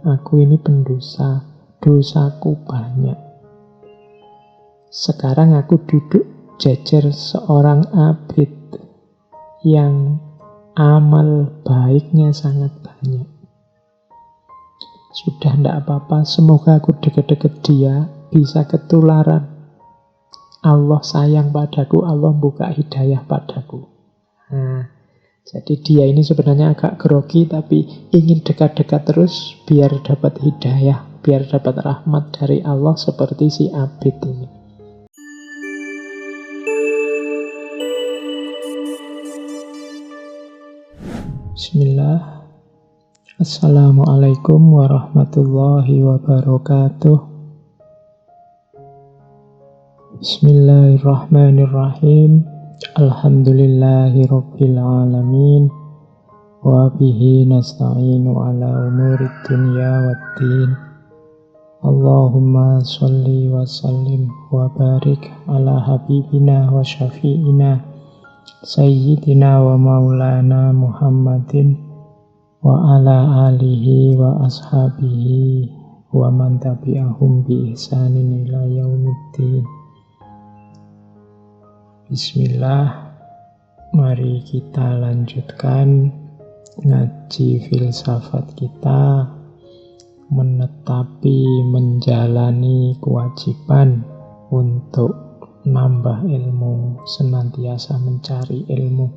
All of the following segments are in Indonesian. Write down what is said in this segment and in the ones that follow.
aku ini pendosa, dosaku banyak. Sekarang aku duduk jejer seorang abid yang amal baiknya sangat banyak. Sudah tidak apa-apa, semoga aku deket-deket dia, bisa ketularan. Allah sayang padaku, Allah buka hidayah padaku. Nah, jadi dia ini sebenarnya agak grogi, tapi ingin dekat-dekat terus biar dapat hidayah, biar dapat rahmat dari Allah seperti si abid ini. Bismillah. Assalamualaikum warahmatullahi wabarakatuh. Bismillahirrahmanirrahim. Alhamdulillahi rabbil alamin. Wa bihi nasta'inu ala umurid dunya waddin. Allahumma sholli wa sallim wa barik ala habibina wa syafi'ina sayyidina wa maulana Muhammadin wa ala alihi wa ashabihi wa man tabi'ahum bi ihsanin ila yaumiddin. Bismillah, mari kita lanjutkan ngaji filsafat kita, menetapi, menjalani kewajiban untuk nambah ilmu, senantiasa mencari ilmu.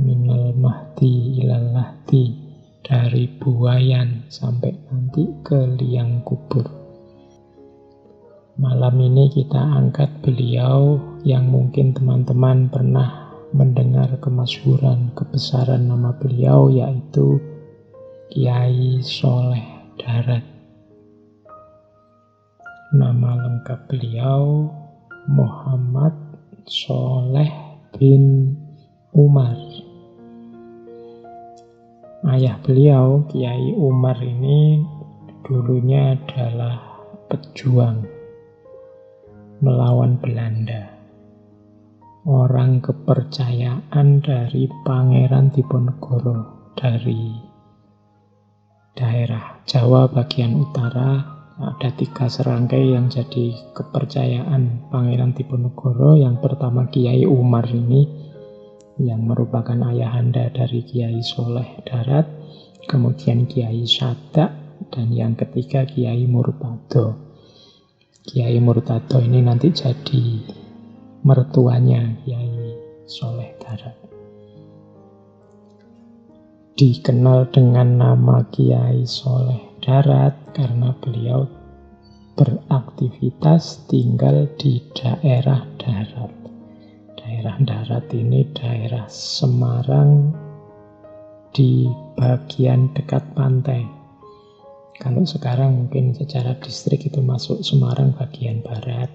Minal mahdi ilal lahdi, dari buayan sampai nanti ke liang kubur. Malam ini kita angkat beliau yang mungkin teman-teman pernah mendengar kemasyhuran, kebesaran nama beliau, yaitu Kiai Soleh Darat. Nama lengkap beliau Muhammad Soleh bin Umar. Ayah beliau, Kiai Umar ini dulunya adalah pejuang melawan Belanda. Orang kepercayaan dari Pangeran Diponegoro dari daerah Jawa bagian utara. Ada 3 serangkai yang jadi kepercayaan Pangeran Diponegoro. Yang pertama Kiai Umar ini, yang merupakan ayahanda dari Kiai Soleh Darat. Kemudian Kiai Sadak, dan yang ketiga Kiai Murtado. Kiai Murtado ini nanti jadi mertuanya Kiai Soleh Darat. Dikenal dengan nama Kiai Soleh Darat karena beliau beraktivitas tinggal di daerah darat. Daerah darat ini daerah Semarang di bagian dekat pantai. Kalau sekarang mungkin secara distrik itu masuk Semarang bagian barat.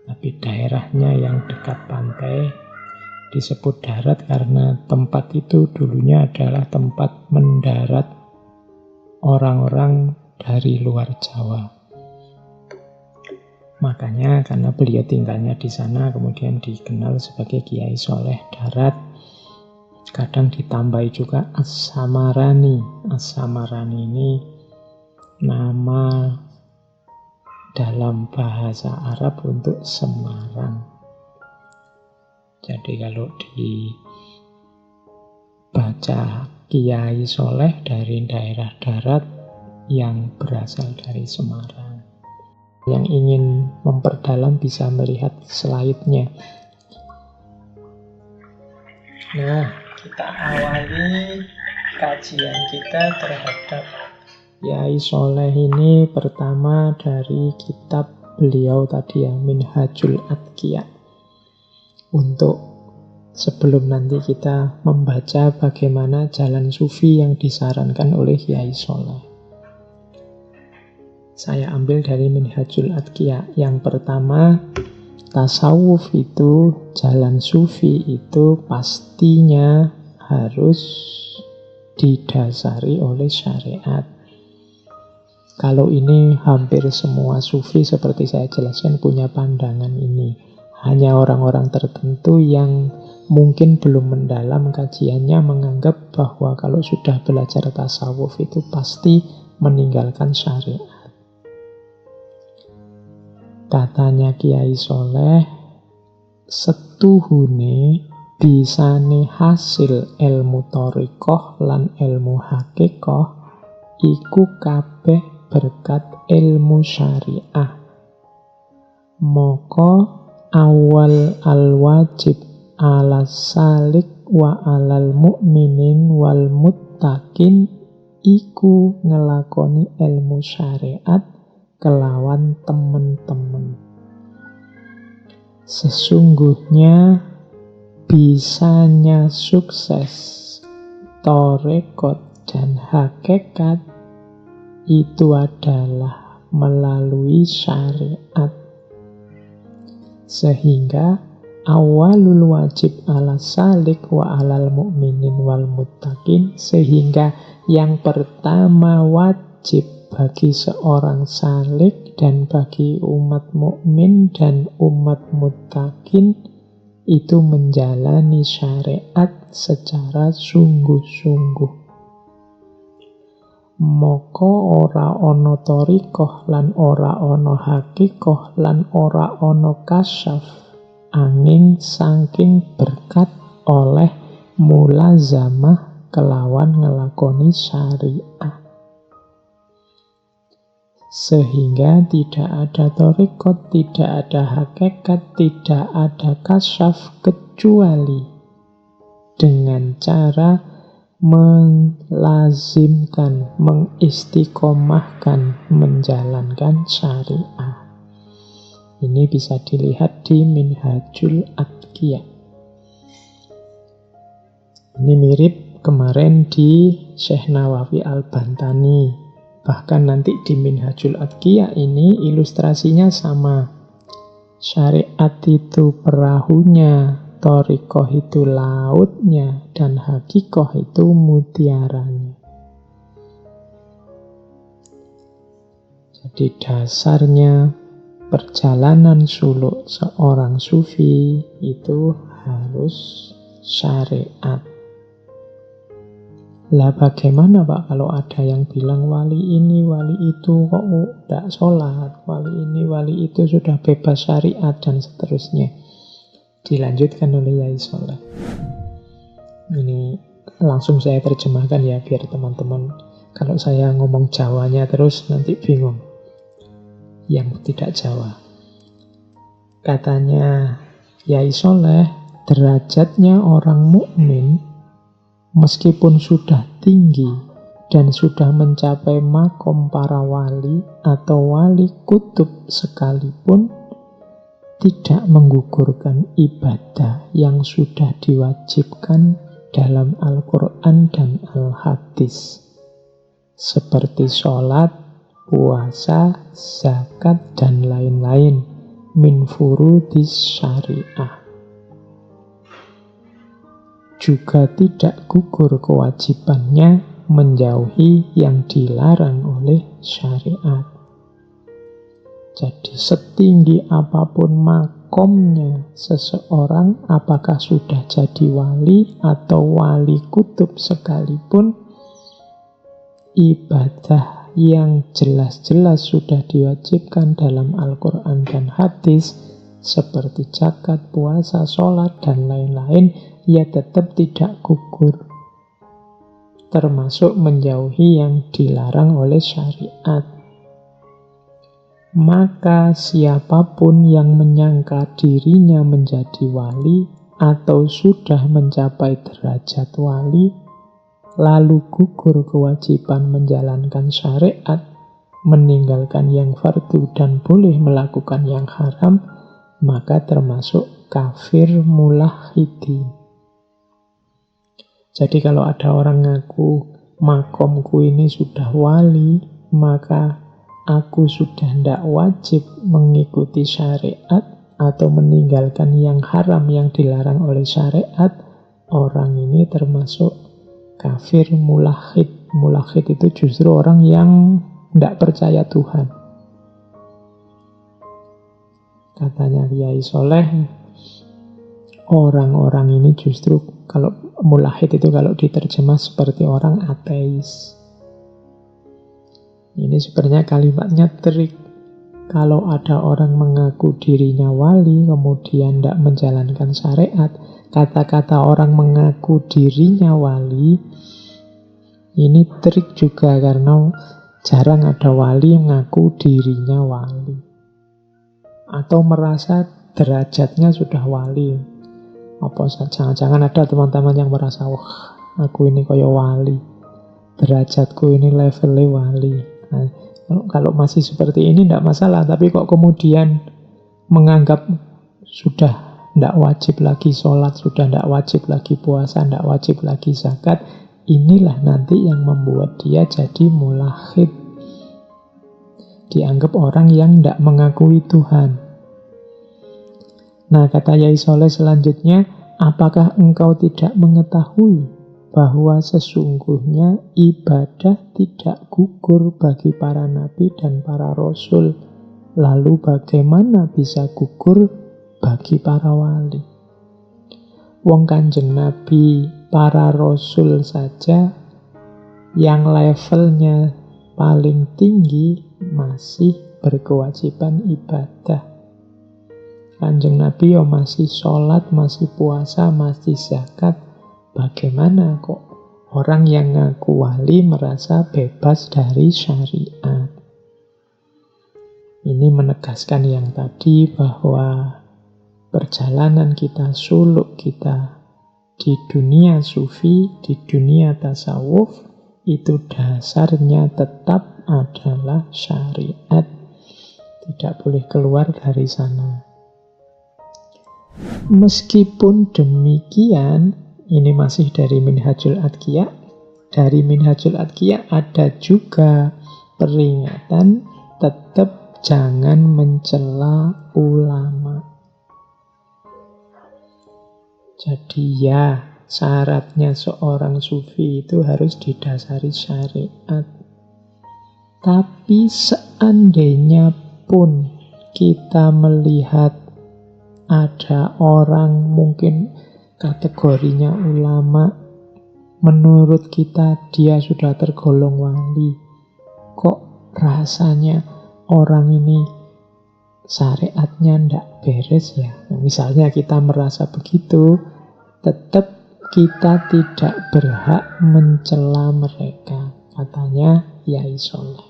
Tapi daerahnya yang dekat pantai disebut darat karena tempat itu dulunya adalah tempat mendarat orang-orang dari luar Jawa. Makanya karena beliau tinggalnya di sana, kemudian dikenal sebagai Kiai Soleh Darat. Kadang ditambahi juga As-Samarani. As-Samarani ini nama dalam bahasa Arab untuk Semarang. Jadi kalau dibaca Kiai Soleh dari daerah darat yang berasal dari Semarang. Yang ingin memperdalam bisa melihat slide-nya. Nah, kita awali kajian kita terhadap Kiai Soleh ini pertama dari kitab beliau tadi ya, Minhajul Atqiya. Untuk sebelum nanti kita membaca bagaimana jalan sufi yang disarankan oleh Kiai Soleh. Saya ambil dari Minhajul Atqiya. Yang pertama, tasawuf itu, jalan sufi itu pastinya harus didasari oleh syariat. Kalau ini hampir semua sufi seperti saya jelaskan punya pandangan ini. Hanya orang-orang tertentu yang mungkin belum mendalam kajiannya menganggap bahwa kalau sudah belajar tasawuf itu pasti meninggalkan syariat. Katanya Kiai Soleh, setuhune bisane hasil ilmu thariqah lan ilmu hakikah iku kabeh berkat ilmu syariah. Moko awal al-wajib ala salik wa alal mu'minin wal muttaqin iku ngelakoni ilmu syariat kelawan temen-temen. Sesungguhnya bisanya sukses thariqat dan hakikat itu adalah melalui syariat. Sehingga awalul wajib ala salik wa alal mu'minin wal muttaqin, sehingga yang pertama wajib bagi seorang salik dan bagi umat mukmin dan umat muttaqin itu menjalani syariat secara sungguh-sungguh. Moko ora ana thariqah lan ora ana hakikah lan ora ana kasyaf angin saking berkat oleh mulazamah kelawan ngelakoni syariah. Sehingga tidak ada thariqat, tidak ada hakikat, tidak ada kasyaf kecuali dengan cara melazimkan, mengistiqomahkan, menjalankan syariah. Ini bisa dilihat di Minhajul Atqiyah. Ini mirip kemarin di Syekh Nawawi Al-Bantani. Bahkan nanti di Minhajul Atqiyah ini ilustrasinya sama. Syariat itu perahunya, thariqah itu lautnya, dan hakikah itu mutiaranya. Jadi dasarnya perjalanan suluk seorang sufi itu harus syariat. Lah bagaimana Pak kalau ada yang bilang wali ini, wali itu kok tidak sholat, wali ini, wali itu sudah bebas syariat dan seterusnya. Dilanjutkan oleh Yai Soleh. Ini langsung saya terjemahkan ya biar teman-teman, kalau saya ngomong Jawanya terus nanti bingung yang tidak Jawa. Katanya Yai Soleh, derajatnya orang mukmin meskipun sudah tinggi dan sudah mencapai makom para wali atau wali kutub sekalipun, tidak menggugurkan ibadah yang sudah diwajibkan dalam Al-Quran dan Al-Hadis, seperti sholat, puasa, zakat, dan lain-lain min furudis syariah. Juga tidak gugur kewajibannya menjauhi yang dilarang oleh syariat. Jadi setinggi apapun makomnya seseorang, apakah sudah jadi wali atau wali kutub sekalipun, ibadah yang jelas-jelas sudah diwajibkan dalam Al-Quran dan Hadis seperti zakat, puasa, sholat, dan lain-lain, ia tetap tidak gugur, termasuk menjauhi yang dilarang oleh syariat. Maka siapapun yang menyangka dirinya menjadi wali atau sudah mencapai derajat wali, lalu gugur kewajiban menjalankan syariat, meninggalkan yang fardu dan boleh melakukan yang haram, maka termasuk kafir mulahhidin. Jadi kalau ada orang ngaku makomku ini sudah wali, maka aku sudah tidak wajib mengikuti syariat atau meninggalkan yang haram yang dilarang oleh syariat, orang ini termasuk kafir mulahhid. Mulahhid itu justru orang yang tidak percaya Tuhan. Katanya Kiai Soleh, orang-orang ini justru kalau mulahid itu kalau diterjemah seperti orang ateis. Ini sebenarnya kalimatnya trik. Kalau ada orang mengaku dirinya wali, kemudian tidak menjalankan syariat, kata-kata orang mengaku dirinya wali, ini trik juga karena jarang ada wali mengaku dirinya wali. Atau merasa derajatnya sudah wali. Apa jangan-jangan ada teman-teman yang merasa, wah, aku ini kaya wali, derajatku ini levelnya wali. Nah, kalau masih seperti ini tidak masalah, tapi kok kemudian menganggap sudah tidak wajib lagi sholat, sudah tidak wajib lagi puasa, tidak wajib lagi zakat, inilah nanti yang membuat dia jadi mulahid. Dianggap orang yang tidak mengakui Tuhan. Nah, kata Yai Soleh selanjutnya, apakah engkau tidak mengetahui bahwa sesungguhnya ibadah tidak gugur bagi para nabi dan para rasul? Lalu bagaimana bisa gugur bagi para wali? Wong Kanjeng Nabi, para rasul saja yang levelnya paling tinggi masih berkewajiban ibadah. Kanjeng Nabi masih sholat, masih puasa, masih zakat. Bagaimana kok orang yang ngaku wali merasa bebas dari syariat? Ini menegaskan yang tadi bahwa perjalanan kita, suluk kita di dunia sufi, di dunia tasawuf, itu dasarnya tetap adalah syariat. Tidak boleh keluar dari sana. Meskipun demikian, ini masih dari Minhajul Adqiyah. Dari Minhajul Adqiyah ada juga peringatan tetap jangan mencela ulama. Jadi ya, syaratnya seorang sufi itu harus didasari syariat. Tapi seandainya pun kita melihat ada orang mungkin kategorinya ulama, menurut kita dia sudah tergolong wali, kok rasanya orang ini syariatnya ndak beres ya. Misalnya kita merasa begitu, tetap kita tidak berhak mencela mereka, katanya Yai Soleh.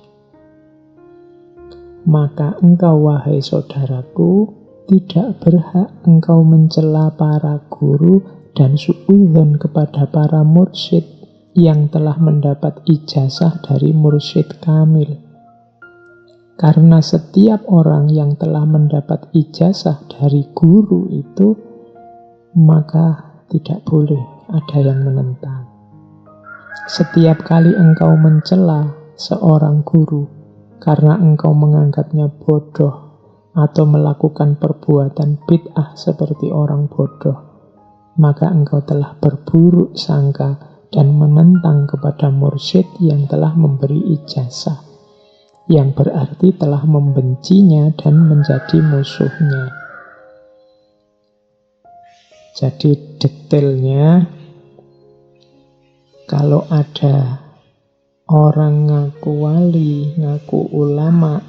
Maka engkau, wahai saudaraku, tidak berhak engkau mencela para guru dan suudzon kepada para mursyid yang telah mendapat ijazah dari mursyid kamil. Karena setiap orang yang telah mendapat ijazah dari guru itu, maka tidak boleh ada yang menentang. Setiap kali engkau mencela seorang guru karena engkau menganggapnya bodoh atau melakukan perbuatan bid'ah seperti orang bodoh, maka engkau telah berburuk sangka dan menentang kepada mursyid yang telah memberi ijazah, yang berarti telah membencinya dan menjadi musuhnya. Jadi detailnya, kalau ada orang ngaku wali, ngaku ulama,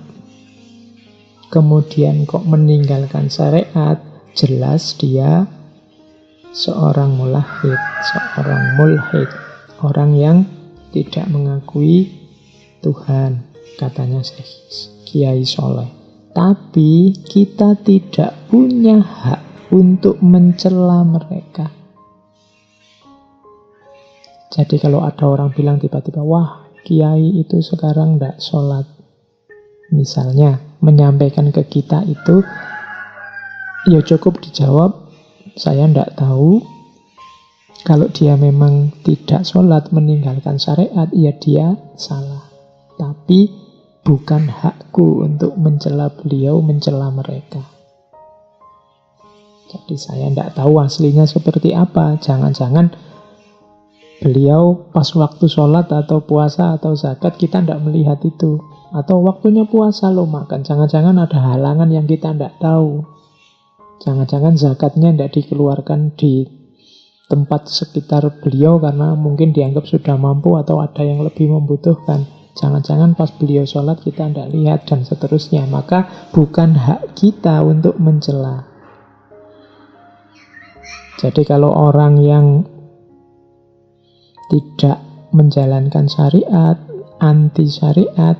kemudian kok meninggalkan syariat, jelas dia seorang mulahid, seorang mulhid, orang yang tidak mengakui Tuhan, katanya Kiai Soleh. Tapi kita tidak punya hak untuk mencela mereka. Jadi kalau ada orang bilang tiba-tiba, wah, Kiai itu sekarang tidak sholat, misalnya menyampaikan ke kita itu, ya cukup dijawab, saya tidak tahu. Kalau dia memang tidak sholat, meninggalkan syariat, ya dia salah. Tapi bukan hakku untuk mencela beliau, mencela mereka. Jadi saya tidak tahu aslinya seperti apa. Jangan-jangan beliau pas waktu sholat atau puasa atau zakat kita tidak melihat itu. Atau waktunya puasa lo makan. Jangan-jangan ada halangan yang kita tidak tahu. Jangan-jangan zakatnya tidak dikeluarkan di tempat sekitar beliau karena mungkin dianggap sudah mampu atau ada yang lebih membutuhkan. Jangan-jangan pas beliau sholat kita tidak lihat dan seterusnya. Maka bukan hak kita untuk mencela. Jadi kalau orang yang tidak menjalankan syariat, anti syariat,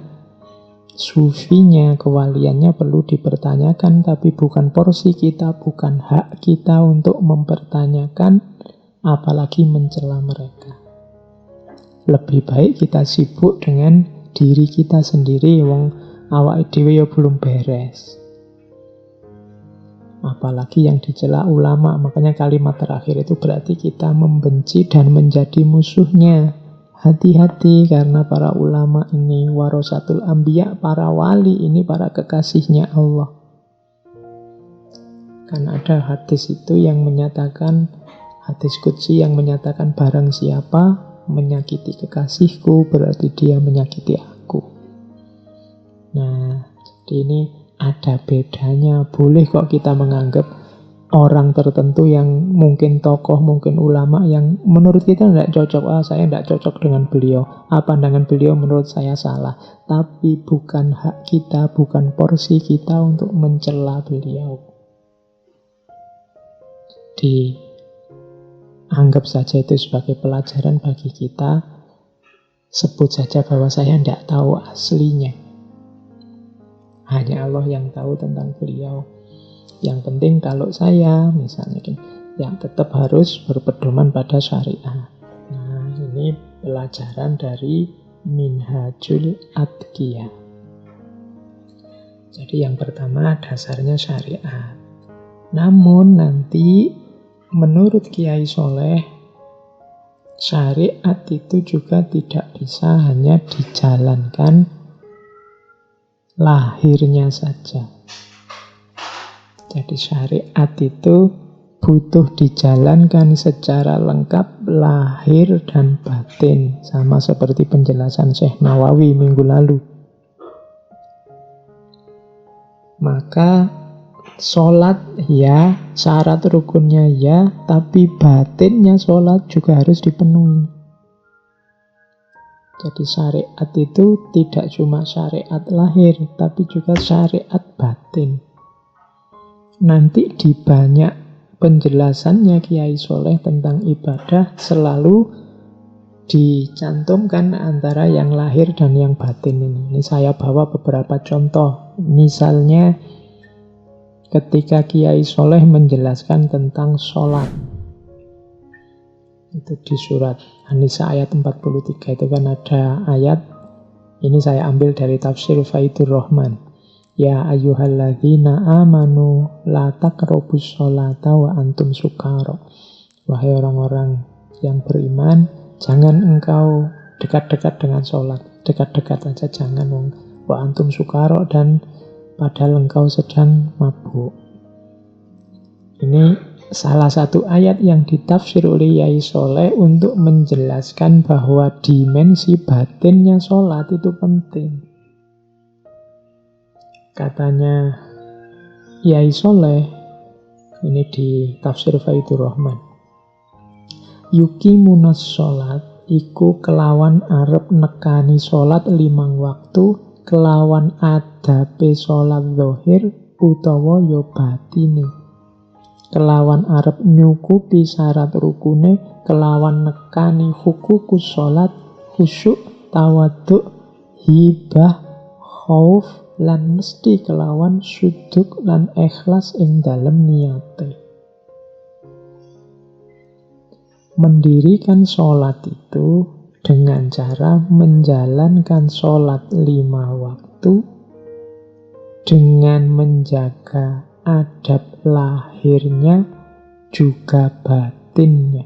sufinya, kewaliannya perlu dipertanyakan, tapi bukan porsi kita, bukan hak kita untuk mempertanyakan, apalagi mencela mereka. Lebih baik kita sibuk dengan diri kita sendiri, wong awake dhewe ya belum beres. Apalagi yang dicela ulama. Makanya kalimat terakhir itu berarti kita membenci dan menjadi musuhnya. Hati-hati, karena para ulama ini warasatul anbiya, para wali ini para kekasihnya Allah. Kan ada hadis itu yang menyatakan, hadis qudsi yang menyatakan barang siapa menyakiti kekasihku berarti dia menyakiti aku. Nah, jadi ini ada bedanya. Boleh kok kita menganggap orang tertentu yang mungkin tokoh, mungkin ulama yang menurut kita tidak cocok. Saya tidak cocok dengan beliau. Pandangan beliau menurut saya salah. Tapi bukan hak kita, bukan porsi kita untuk mencela beliau. Dianggap saja itu sebagai pelajaran bagi kita. Sebut saja bahwa saya tidak tahu aslinya. Hanya Allah yang tahu tentang beliau. Yang penting kalau saya misalnya yang tetap harus berpedoman pada syariat. Nah, ini pelajaran dari Minhajul Atqiyah. Jadi yang pertama dasarnya syariat. Namun nanti menurut Kiai Soleh, syariat itu juga tidak bisa hanya dijalankan lahirnya saja. Jadi syariat itu butuh dijalankan secara lengkap lahir dan batin. Sama seperti penjelasan Syekh Nawawi minggu lalu. Maka sholat ya, syarat rukunnya ya, tapi batinnya sholat juga harus dipenuhi. Jadi syariat itu tidak cuma syariat lahir, tapi juga syariat batin. Nanti di banyak penjelasannya Kiai Soleh tentang ibadah selalu dicantumkan antara yang lahir dan yang batin ini. Ini saya bawa beberapa contoh. Misalnya ketika Kiai Soleh menjelaskan tentang sholat. Itu di surat An-Nisa ayat 43 itu kan ada ayat. Ini saya ambil dari tafsir Faidur Rahman. Ya ayyuhalladzina amanu la taqrabus sholata wa antum sukara. Wahai orang-orang yang beriman, jangan engkau dekat-dekat dengan sholat. Dekat-dekat aja jangan. Wa antum sukara, dan padahal engkau sedang mabuk. Ini salah satu ayat yang ditafsir oleh Kiai Soleh untuk menjelaskan bahwa dimensi batinnya sholat itu penting. Katanya Kiai Soleh, ini di tafsir Faidur Rahman, yuqimunas sholat iku kelawan arep nekani sholat 5 waktu, kelawan adabe sholat zahir utawa yo batine, kelawan arep nyukupi syarat rukune, kelawan nekani hukukus sholat, khusyuk, tawaduk, hibah, khauf, lan mesti kelawan suduk lan ikhlas ing dalem niate. Mendirikan sholat itu dengan cara menjalankan sholat 5 waktu dengan menjaga adab lahirnya juga batinnya,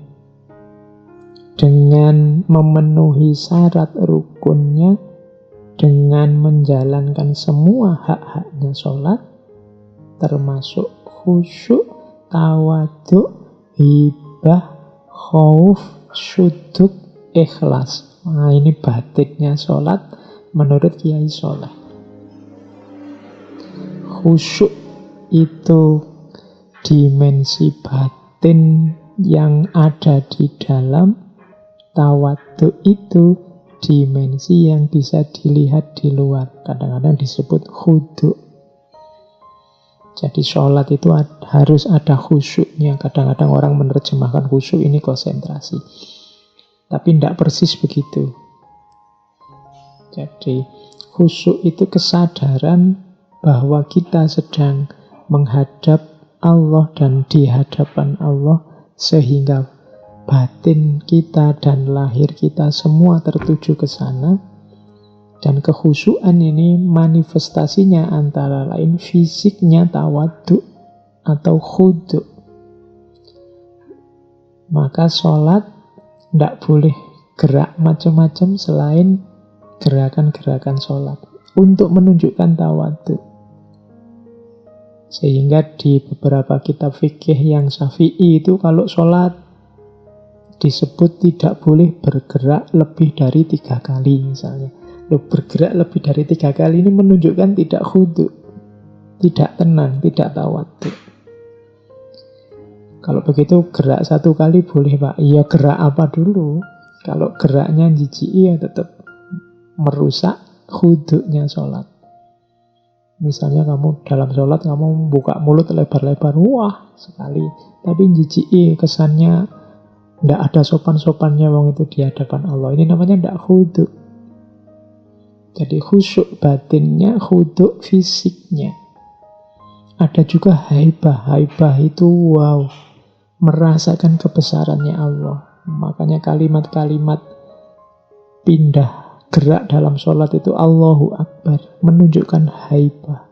dengan memenuhi syarat rukunnya, dengan menjalankan semua hak-haknya sholat, termasuk khusyuk, tawaduk, hibah, khauf, syuduk, ikhlas. Nah, ini batinnya sholat menurut Kiai Soleh. khusyuk itu dimensi batin yang ada di dalam, tawadhu itu dimensi yang bisa dilihat di luar. Kadang-kadang disebut khudu'. Jadi sholat itu harus ada khusyuknya. Kadang-kadang orang menerjemahkan khusyuk ini konsentrasi. Tapi tidak persis begitu. Jadi khusyuk itu kesadaran bahwa kita sedang menghadap Allah dan di hadapan Allah, sehingga batin kita dan lahir kita semua tertuju ke sana. Dan kekhusyuan ini manifestasinya antara lain fisiknya tawadhu atau khudu'. Maka sholat tidak boleh gerak macam-macam selain gerakan-gerakan sholat untuk menunjukkan tawadhu. Sehingga di beberapa kitab fikih yang Syafi'i itu kalau sholat disebut tidak boleh bergerak lebih dari 3 kali misalnya. Bergerak lebih dari 3 kali ini menunjukkan tidak khudu', tidak tenang, tidak tawadhu. Kalau begitu gerak 1 kali boleh Pak. Iya, gerak apa dulu? Kalau geraknya jijiki ya tetap merusak khudu'nya sholat. Misalnya kamu dalam sholat kamu buka mulut lebar-lebar, wah sekali. Tapi jijiki kesannya tidak ada sopan-sopannya wong itu di hadapan Allah. Ini namanya tidak khudu'. Jadi khusyuk batinnya, khudu' fisiknya. Ada juga haibah. Haibah itu wow, merasakan kebesarannya Allah. Makanya kalimat-kalimat pindah gerak dalam sholat itu Allahu Akbar, menunjukkan haibah.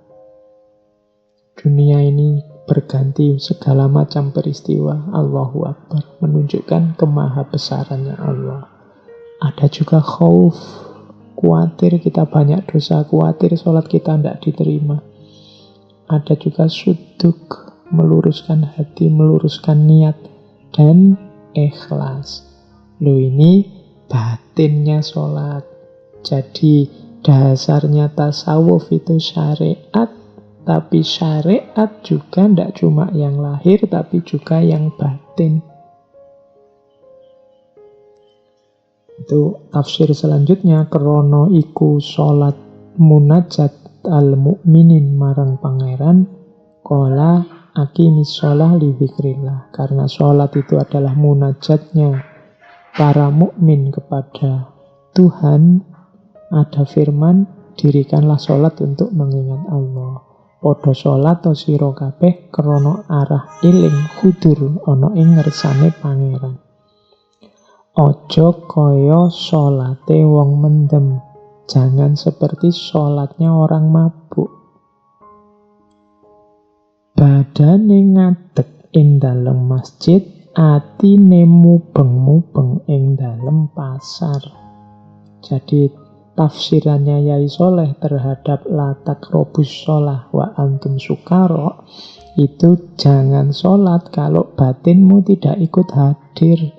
Dunia ini berganti segala macam peristiwa, Allahu Akbar, menunjukkan kemahabesarannya Allah. Ada juga khauf, khawatir kita banyak dosa, khawatir sholat kita tidak diterima. Ada juga suduk, meluruskan hati, meluruskan niat, dan ikhlas. Loh, ini batinnya sholat. Jadi dasarnya tasawuf itu syariat, tapi syariat juga tidak cuma yang lahir, tapi juga yang batin. Itu tafsir selanjutnya, krono iku sholat munajat al-mu'minin marang pangeran, kola aqimis sholah li dzikrillah. Karena sholat itu adalah munajatnya para mukmin kepada Tuhan, ada firman, dirikanlah sholat untuk mengingat Allah. Podo sholat to sira kabeh krono arah iling hudur ana ing ngersane pangeran. Ojo koyo sholate wong mendem. Jangan seperti sholatnya orang mabuk. Badane ngadeg ing dalem masjid, atine mubeng-mubeng ing dalem pasar. Jadi tafsirannya Yai Soleh terhadap latak robus sholah wa antum sukaro itu jangan sholat kalau batinmu tidak ikut hadir.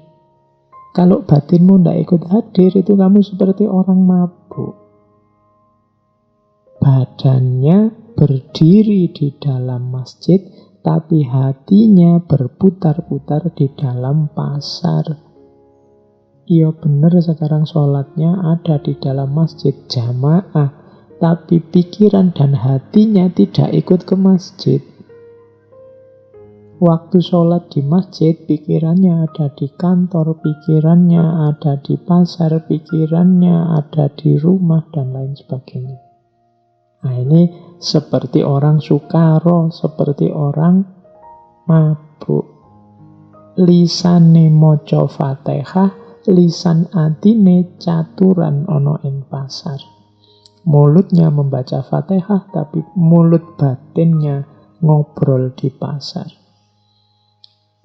Kalau batinmu tidak ikut hadir, itu kamu seperti orang mabuk. Badannya berdiri di dalam masjid, tapi hatinya berputar-putar di dalam pasar. Iya benar sekarang sholatnya ada di dalam masjid jamaah, tapi pikiran dan hatinya tidak ikut ke masjid. Waktu sholat di masjid, pikirannya ada di kantor, pikirannya ada di pasar, pikirannya ada di rumah, dan lain sebagainya. Nah ini seperti orang sukaro, seperti orang mabuk. Lisane moco fatihah, lisan atine caturan ono ing pasar. Mulutnya membaca fatihah, tapi mulut batinnya ngobrol di pasar.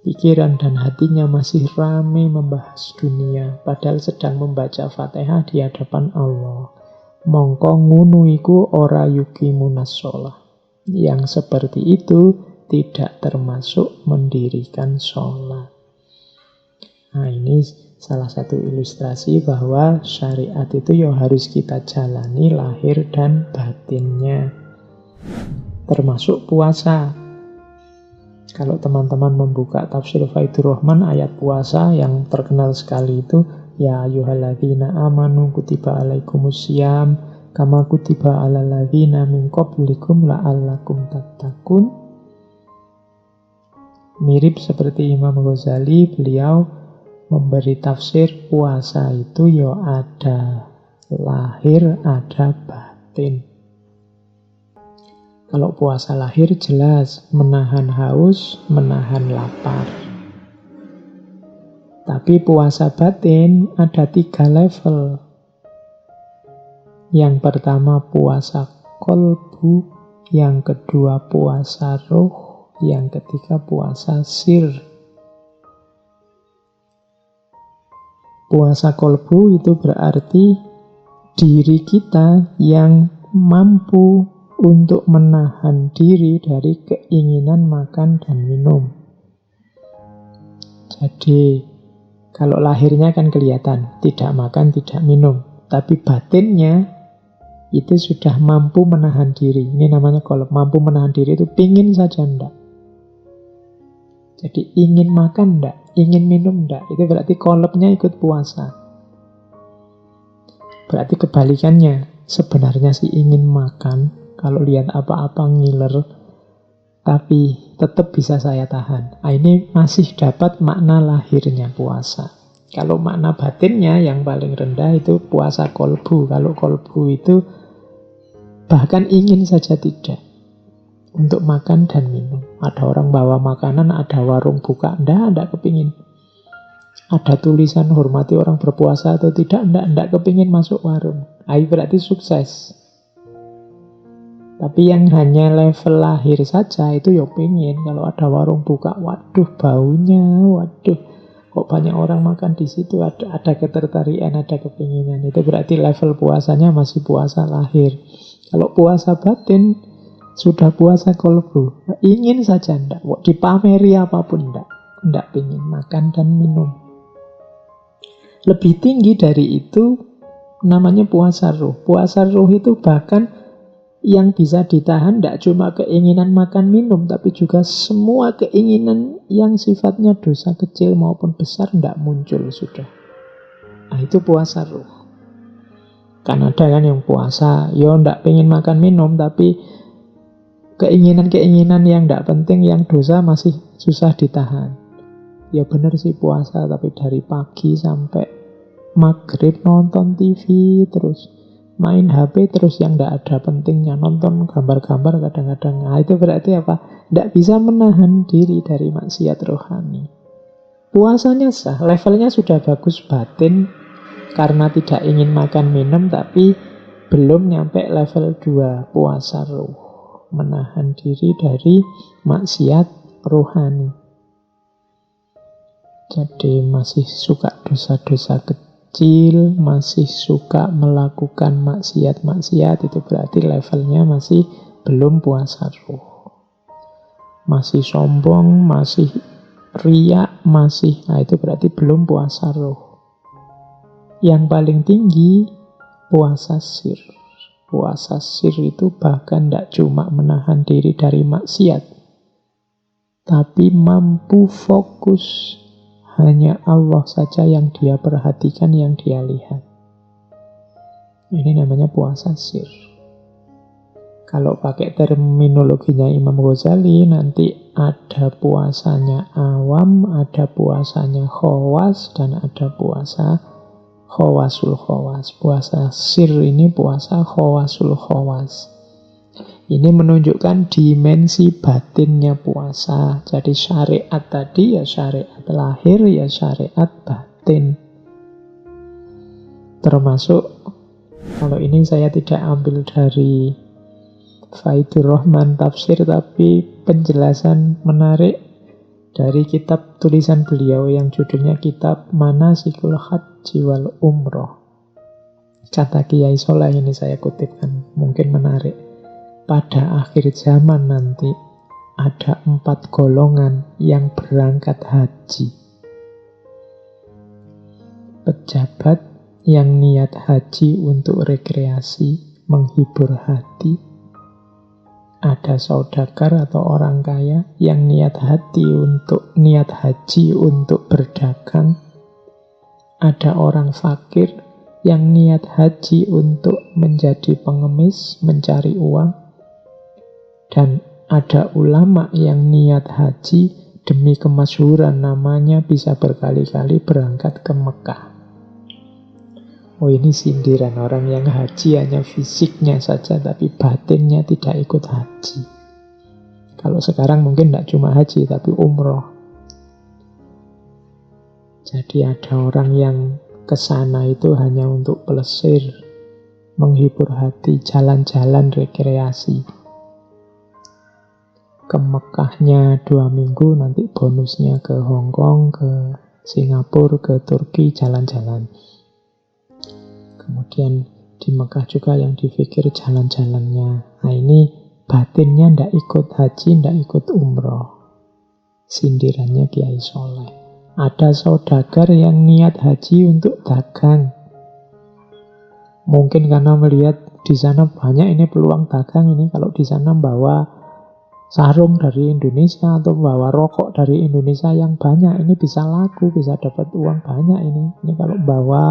Pikiran dan hatinya masih ramai membahas dunia, padahal sedang membaca Fatihah di hadapan Allah. Mongko ngunu iku ora yuqimunas shalah. Yang seperti itu tidak termasuk mendirikan sholat. Nah ini salah satu ilustrasi bahwa syariat itu ya harus kita jalani lahir dan batinnya. termasuk puasa. Kalau teman-teman membuka tafsir Faidur Rahman, ayat puasa yang terkenal sekali itu, ya ayyuhalladzina amanu kutiba alaikumusiyam kama kutiba alal ladzina min qablikum la'allakum tattaqun. Mirip seperti Imam Ghazali, beliau memberi tafsir puasa itu ya ada lahir, ada batin. Kalau puasa lahir jelas menahan haus, menahan lapar. Tapi puasa batin ada 3 level. Yang pertama puasa kolbu, yang kedua puasa ruh, yang ketiga puasa sir. Puasa kolbu itu berarti diri kita yang mampu untuk menahan diri dari keinginan makan dan minum. Jadi, kalau lahirnya kan kelihatan, tidak makan, tidak minum. Tapi batinnya itu sudah mampu menahan diri. Ini namanya kalau mampu menahan diri itu pingin saja enggak. Jadi ingin makan enggak, ingin minum enggak. Itu berarti kolabnya ikut puasa. Berarti kebalikannya, sebenarnya sih ingin makan. Kalau lihat apa-apa ngiler, tapi tetap bisa saya tahan. Nah, ini masih dapat makna lahirnya puasa. Kalau makna batinnya yang paling rendah itu puasa kolbu. Kalau kolbu itu bahkan ingin saja tidak untuk makan dan minum. Ada orang bawa makanan, ada warung buka, enggak kepingin. Ada tulisan hormati orang berpuasa atau tidak, enggak kepingin masuk warung. Nah, berarti sukses. Tapi yang hanya level lahir saja itu ya pengen. Kalau ada warung buka, waduh baunya, waduh kok banyak orang makan di situ, ada ketertarikan, ada kepinginan. Itu berarti level puasanya masih puasa lahir. Kalau puasa batin sudah puasa kolbu, ingin saja enggak, dipameri apapun enggak pengen makan dan minum. Lebih tinggi dari itu namanya puasa ruh. Puasa ruh itu bahkan yang bisa ditahan tidak cuma keinginan makan minum, tapi juga semua keinginan yang sifatnya dosa kecil maupun besar tidak muncul sudah. Nah, itu puasa ruh. Kan ada kan yang puasa, ya tidak pengen makan minum, tapi keinginan-keinginan yang tidak penting, yang dosa masih susah ditahan. Ya benar sih puasa, tapi dari pagi sampai maghrib nonton TV terus, main HP terus yang tidak ada pentingnya, nonton gambar-gambar kadang-kadang. Nah, itu berarti apa? Tidak bisa menahan diri dari maksiat rohani. Puasanya sah, levelnya sudah bagus batin karena tidak ingin makan minum, tapi belum nyampe level 2 puasa ruh, menahan diri dari maksiat rohani. Jadi masih suka dosa-dosa kecil, masih suka melakukan maksiat-maksiat, itu berarti levelnya masih belum puasa ruh. Masih sombong, masih riak, nah itu berarti belum puasa ruh. Yang paling tinggi puasa sir. Puasa sir itu bahkan tidak cuma menahan diri dari maksiat, tapi mampu fokus. Hanya Allah saja yang dia perhatikan, yang dia lihat. Ini namanya puasa sir. Kalau pakai terminologinya Imam Ghazali, nanti ada puasanya awam, ada puasanya khawas, dan ada puasa khawasul khawas. Puasa sir ini puasa khawasul khawas. Ini menunjukkan dimensi batinnya puasa. Jadi syariat tadi ya syariat lahir, ya syariat batin. Termasuk, kalau ini saya tidak ambil dari Faidur Rahman tafsir, tapi penjelasan menarik dari kitab tulisan beliau yang judulnya Kitab Manasikul Haji wal Umroh. Kata Kiai Soleh ini saya kutipkan, mungkin menarik. Pada akhir zaman nanti ada 4 golongan yang berangkat haji. Pejabat yang niat haji untuk rekreasi, menghibur hati. Ada saudagar atau orang kaya yang niat haji untuk berdagang. Ada orang fakir yang niat haji untuk menjadi pengemis, mencari uang. Dan ada ulama yang niat haji demi kemasyhuran, namanya bisa berkali-kali berangkat ke Mekah. Oh, ini sindiran orang yang haji hanya fisiknya saja, tapi batinnya tidak ikut haji. Kalau sekarang mungkin tidak cuma haji, tapi umroh. Jadi ada orang yang ke sana itu hanya untuk plesir, menghibur hati, jalan-jalan, rekreasi. Ke Mekahnya 2 minggu, nanti bonusnya ke Hong Kong, ke Singapura, ke Turki, jalan-jalan. Kemudian di Mekah juga yang dipikir jalan-jalannya. Nah, ini batinnya ndak ikut haji, ndak ikut umroh. Sindirannya Kiai Soleh. Ada saudagar yang niat haji untuk dagang. Mungkin karena melihat di sana banyak ini peluang dagang ini. Kalau di sana bawa sarung dari Indonesia atau bawa rokok dari Indonesia yang banyak, ini bisa laku, bisa dapat uang banyak ini. Ini kalau bawa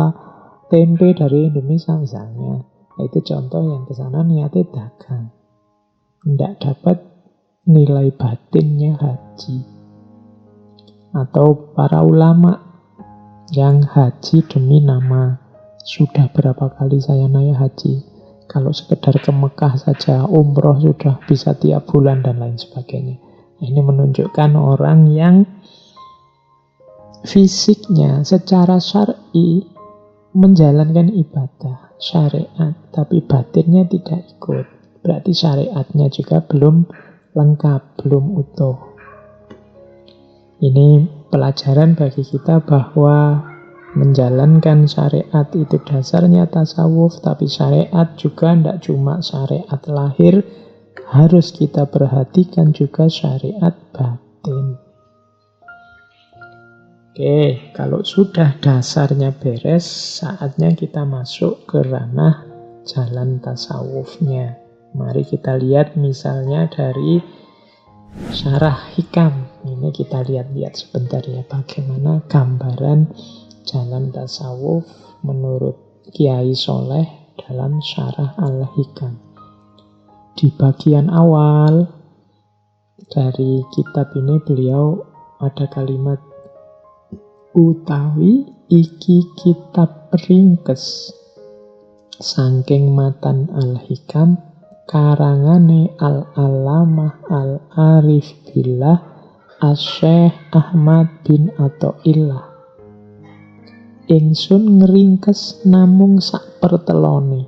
tempe dari Indonesia misalnya, itu contoh yang ke sana niatnya dagang, tidak dapat nilai batinnya haji. Atau para ulama yang haji demi nama. Sudah berapa kali saya naik haji? Kalau sekedar ke Mekah saja, umroh sudah bisa tiap bulan dan lain sebagainya. Nah, ini menunjukkan orang yang fisiknya secara syar'i menjalankan ibadah, syariat, tapi batinnya tidak ikut. Berarti syariatnya juga belum lengkap, belum utuh. Ini pelajaran bagi kita bahwa menjalankan syariat itu dasarnya tasawuf, tapi syariat juga tidak cuma syariat lahir, harus kita perhatikan juga syariat batin. Oke, kalau sudah dasarnya beres, saatnya kita masuk ke ranah jalan tasawufnya. Mari kita lihat misalnya dari Syarah Hikam. Ini kita lihat-lihat sebentar ya, bagaimana gambaran jalan tasawuf menurut Kiai Soleh dalam Syarah Al-Hikam. Di bagian awal dari kitab ini beliau ada kalimat, utawi iki kitab ringkes saking matan Al-Hikam karangane Al-Alamah Al-Arif Billah Asy-Syaikh Ahmad bin Athaillah. Ingsun ngringkes namung sak pertelone,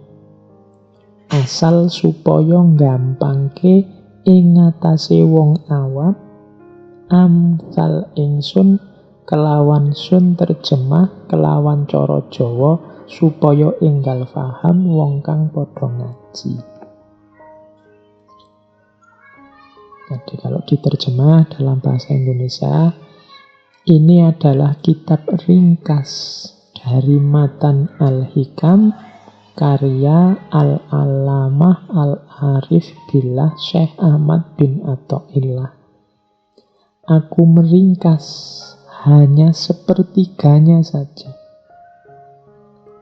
asal supaya gampangke ing ngatasé wong awam, amsal ingsun kelawan sun terjemah kelawan cara Jawa supaya enggal paham wong kang padha ngaji. Jadi kalau diterjemah dalam bahasa Indonesia, ini adalah kitab ringkas dari matan Al-Hikam karya Al-Alamah Al-Arif Billah Syekh Ahmad bin Athaillah. Aku meringkas hanya sepertiganya saja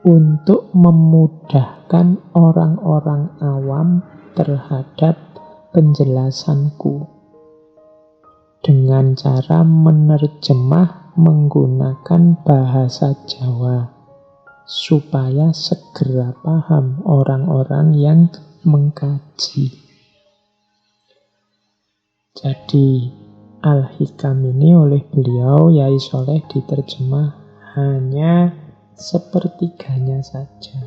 untuk memudahkan orang-orang awam terhadap penjelasanku dengan cara menerjemah menggunakan bahasa Jawa supaya segera paham orang-orang yang mengkaji. Jadi Al-Hikam ini oleh beliau, Yai Soleh, diterjemah hanya sepertiganya saja.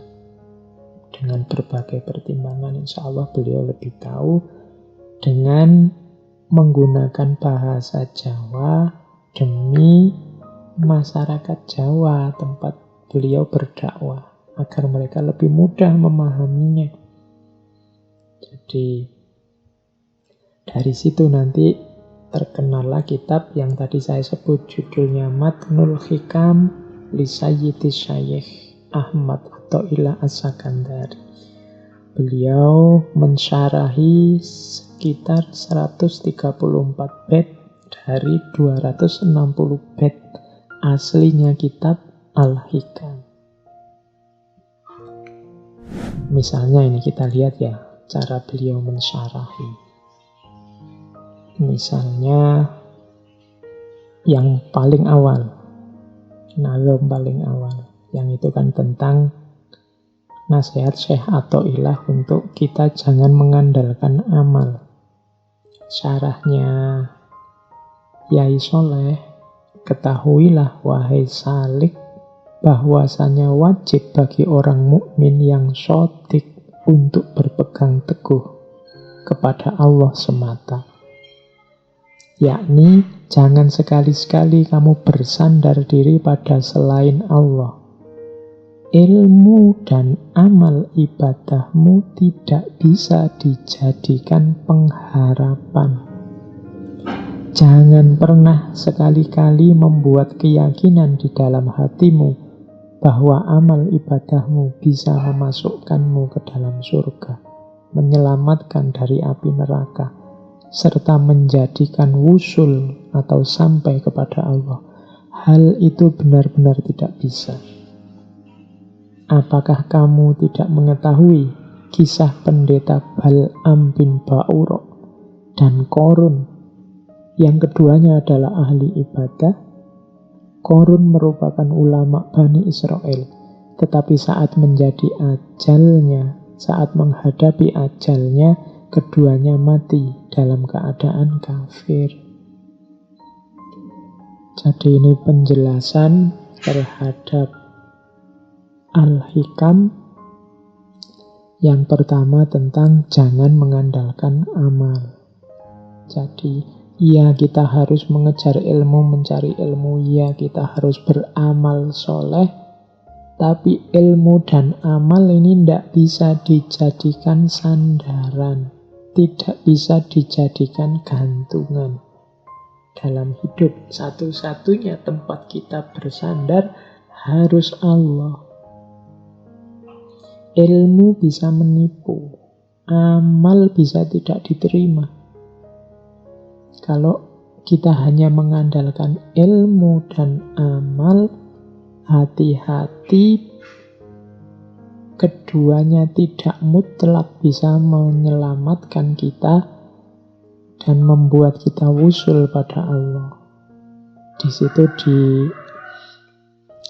Dengan berbagai pertimbangan, insya Allah beliau lebih tahu dengan menggunakan bahasa Jawa demi masyarakat Jawa tempat beliau berdakwah, agar mereka lebih mudah memahaminya. Jadi dari situ nanti terkenallah kitab yang tadi saya sebut, judulnya Matnul Hikam li Sayyidi Syaikh Ahmad Athaillah As-Sakandari. Beliau mensyarahi sekitar 134 bait dari 260 bait aslinya kitab Al-Hikam. Misalnya ini kita lihat ya, cara beliau mensyarahi. Misalnya yang paling awal, nazam paling awal, yang itu kan tentang nasihat Syekh Athaillah untuk kita jangan mengandalkan amal. Syarahnya Yai Soleh, ketahuilah wahai salik, bahwasanya wajib bagi orang mukmin yang shadiq untuk berpegang teguh kepada Allah semata. Yakni jangan sekali-sekali kamu bersandar diri pada selain Allah. Ilmu dan amal ibadahmu tidak bisa dijadikan pengharapan. Jangan pernah sekali-kali membuat keyakinan di dalam hatimu bahwa amal ibadahmu bisa memasukkanmu ke dalam surga, menyelamatkan dari api neraka, serta menjadikan wusul atau sampai kepada Allah. Hal itu benar-benar tidak bisa. Apakah kamu tidak mengetahui kisah pendeta Bal'am bin Ba'urok dan Korun, yang keduanya adalah ahli ibadah? Korun merupakan ulama Bani Israel, tetapi saat menjadi ajalnya, saat menghadapi ajalnya, keduanya mati dalam keadaan kafir. Jadi ini penjelasan terhadap Al-Hikam. Yang pertama tentang jangan mengandalkan amal. Jadi ya kita harus mengejar ilmu, mencari ilmu, ya kita harus beramal soleh, tapi ilmu dan amal ini tidak bisa dijadikan sandaran, tidak bisa dijadikan gantungan. Dalam hidup, satu-satunya tempat kita bersandar harus Allah. Ilmu bisa menipu, amal bisa tidak diterima. Kalau kita hanya mengandalkan ilmu dan amal, hati-hati, keduanya tidak mutlak bisa menyelamatkan kita dan membuat kita wusul pada Allah. Di situ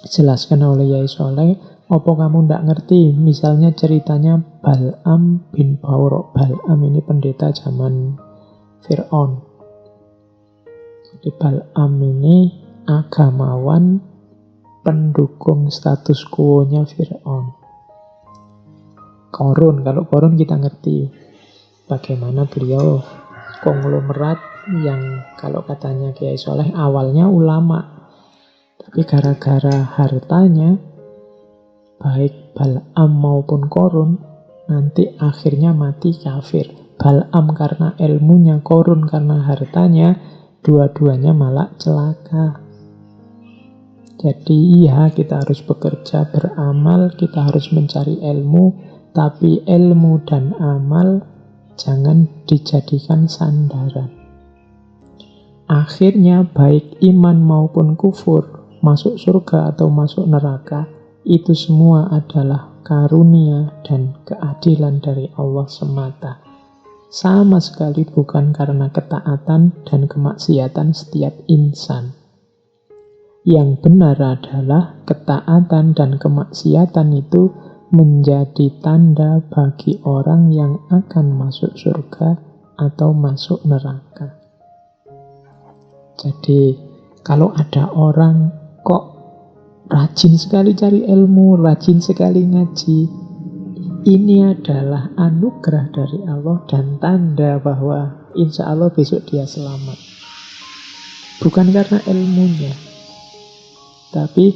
dijelaskan oleh Yai Soleh, apa kamu tidak ngerti? Misalnya ceritanya Bal'am bin Ba'urok. Bal'am ini pendeta zaman Fir'aun. Jadi Bal'am ini agamawan pendukung status quo-nya Fir'aun. Korun, kalau Korun kita ngerti bagaimana beliau konglomerat yang kalau katanya Kiai Soleh awalnya ulama, tapi gara-gara hartanya baik Bal'am maupun Korun nanti akhirnya mati kafir. Bal'am karena ilmunya, Korun karena hartanya, dua-duanya malah celaka. Jadi iya, kita harus bekerja, beramal, kita harus mencari ilmu, tapi ilmu dan amal jangan dijadikan sandaran. Akhirnya baik iman maupun kufur, masuk surga atau masuk neraka, itu semua adalah karunia dan keadilan dari Allah semata. Sama sekali bukan karena ketaatan dan kemaksiatan setiap insan. Yang benar adalah ketaatan dan kemaksiatan itu menjadi tanda bagi orang yang akan masuk surga atau masuk neraka. Jadi kalau ada orang kok rajin sekali cari ilmu, rajin sekali ngaji, ini adalah anugerah dari Allah dan tanda bahwa insya Allah besok dia selamat. Bukan karena ilmunya, tapi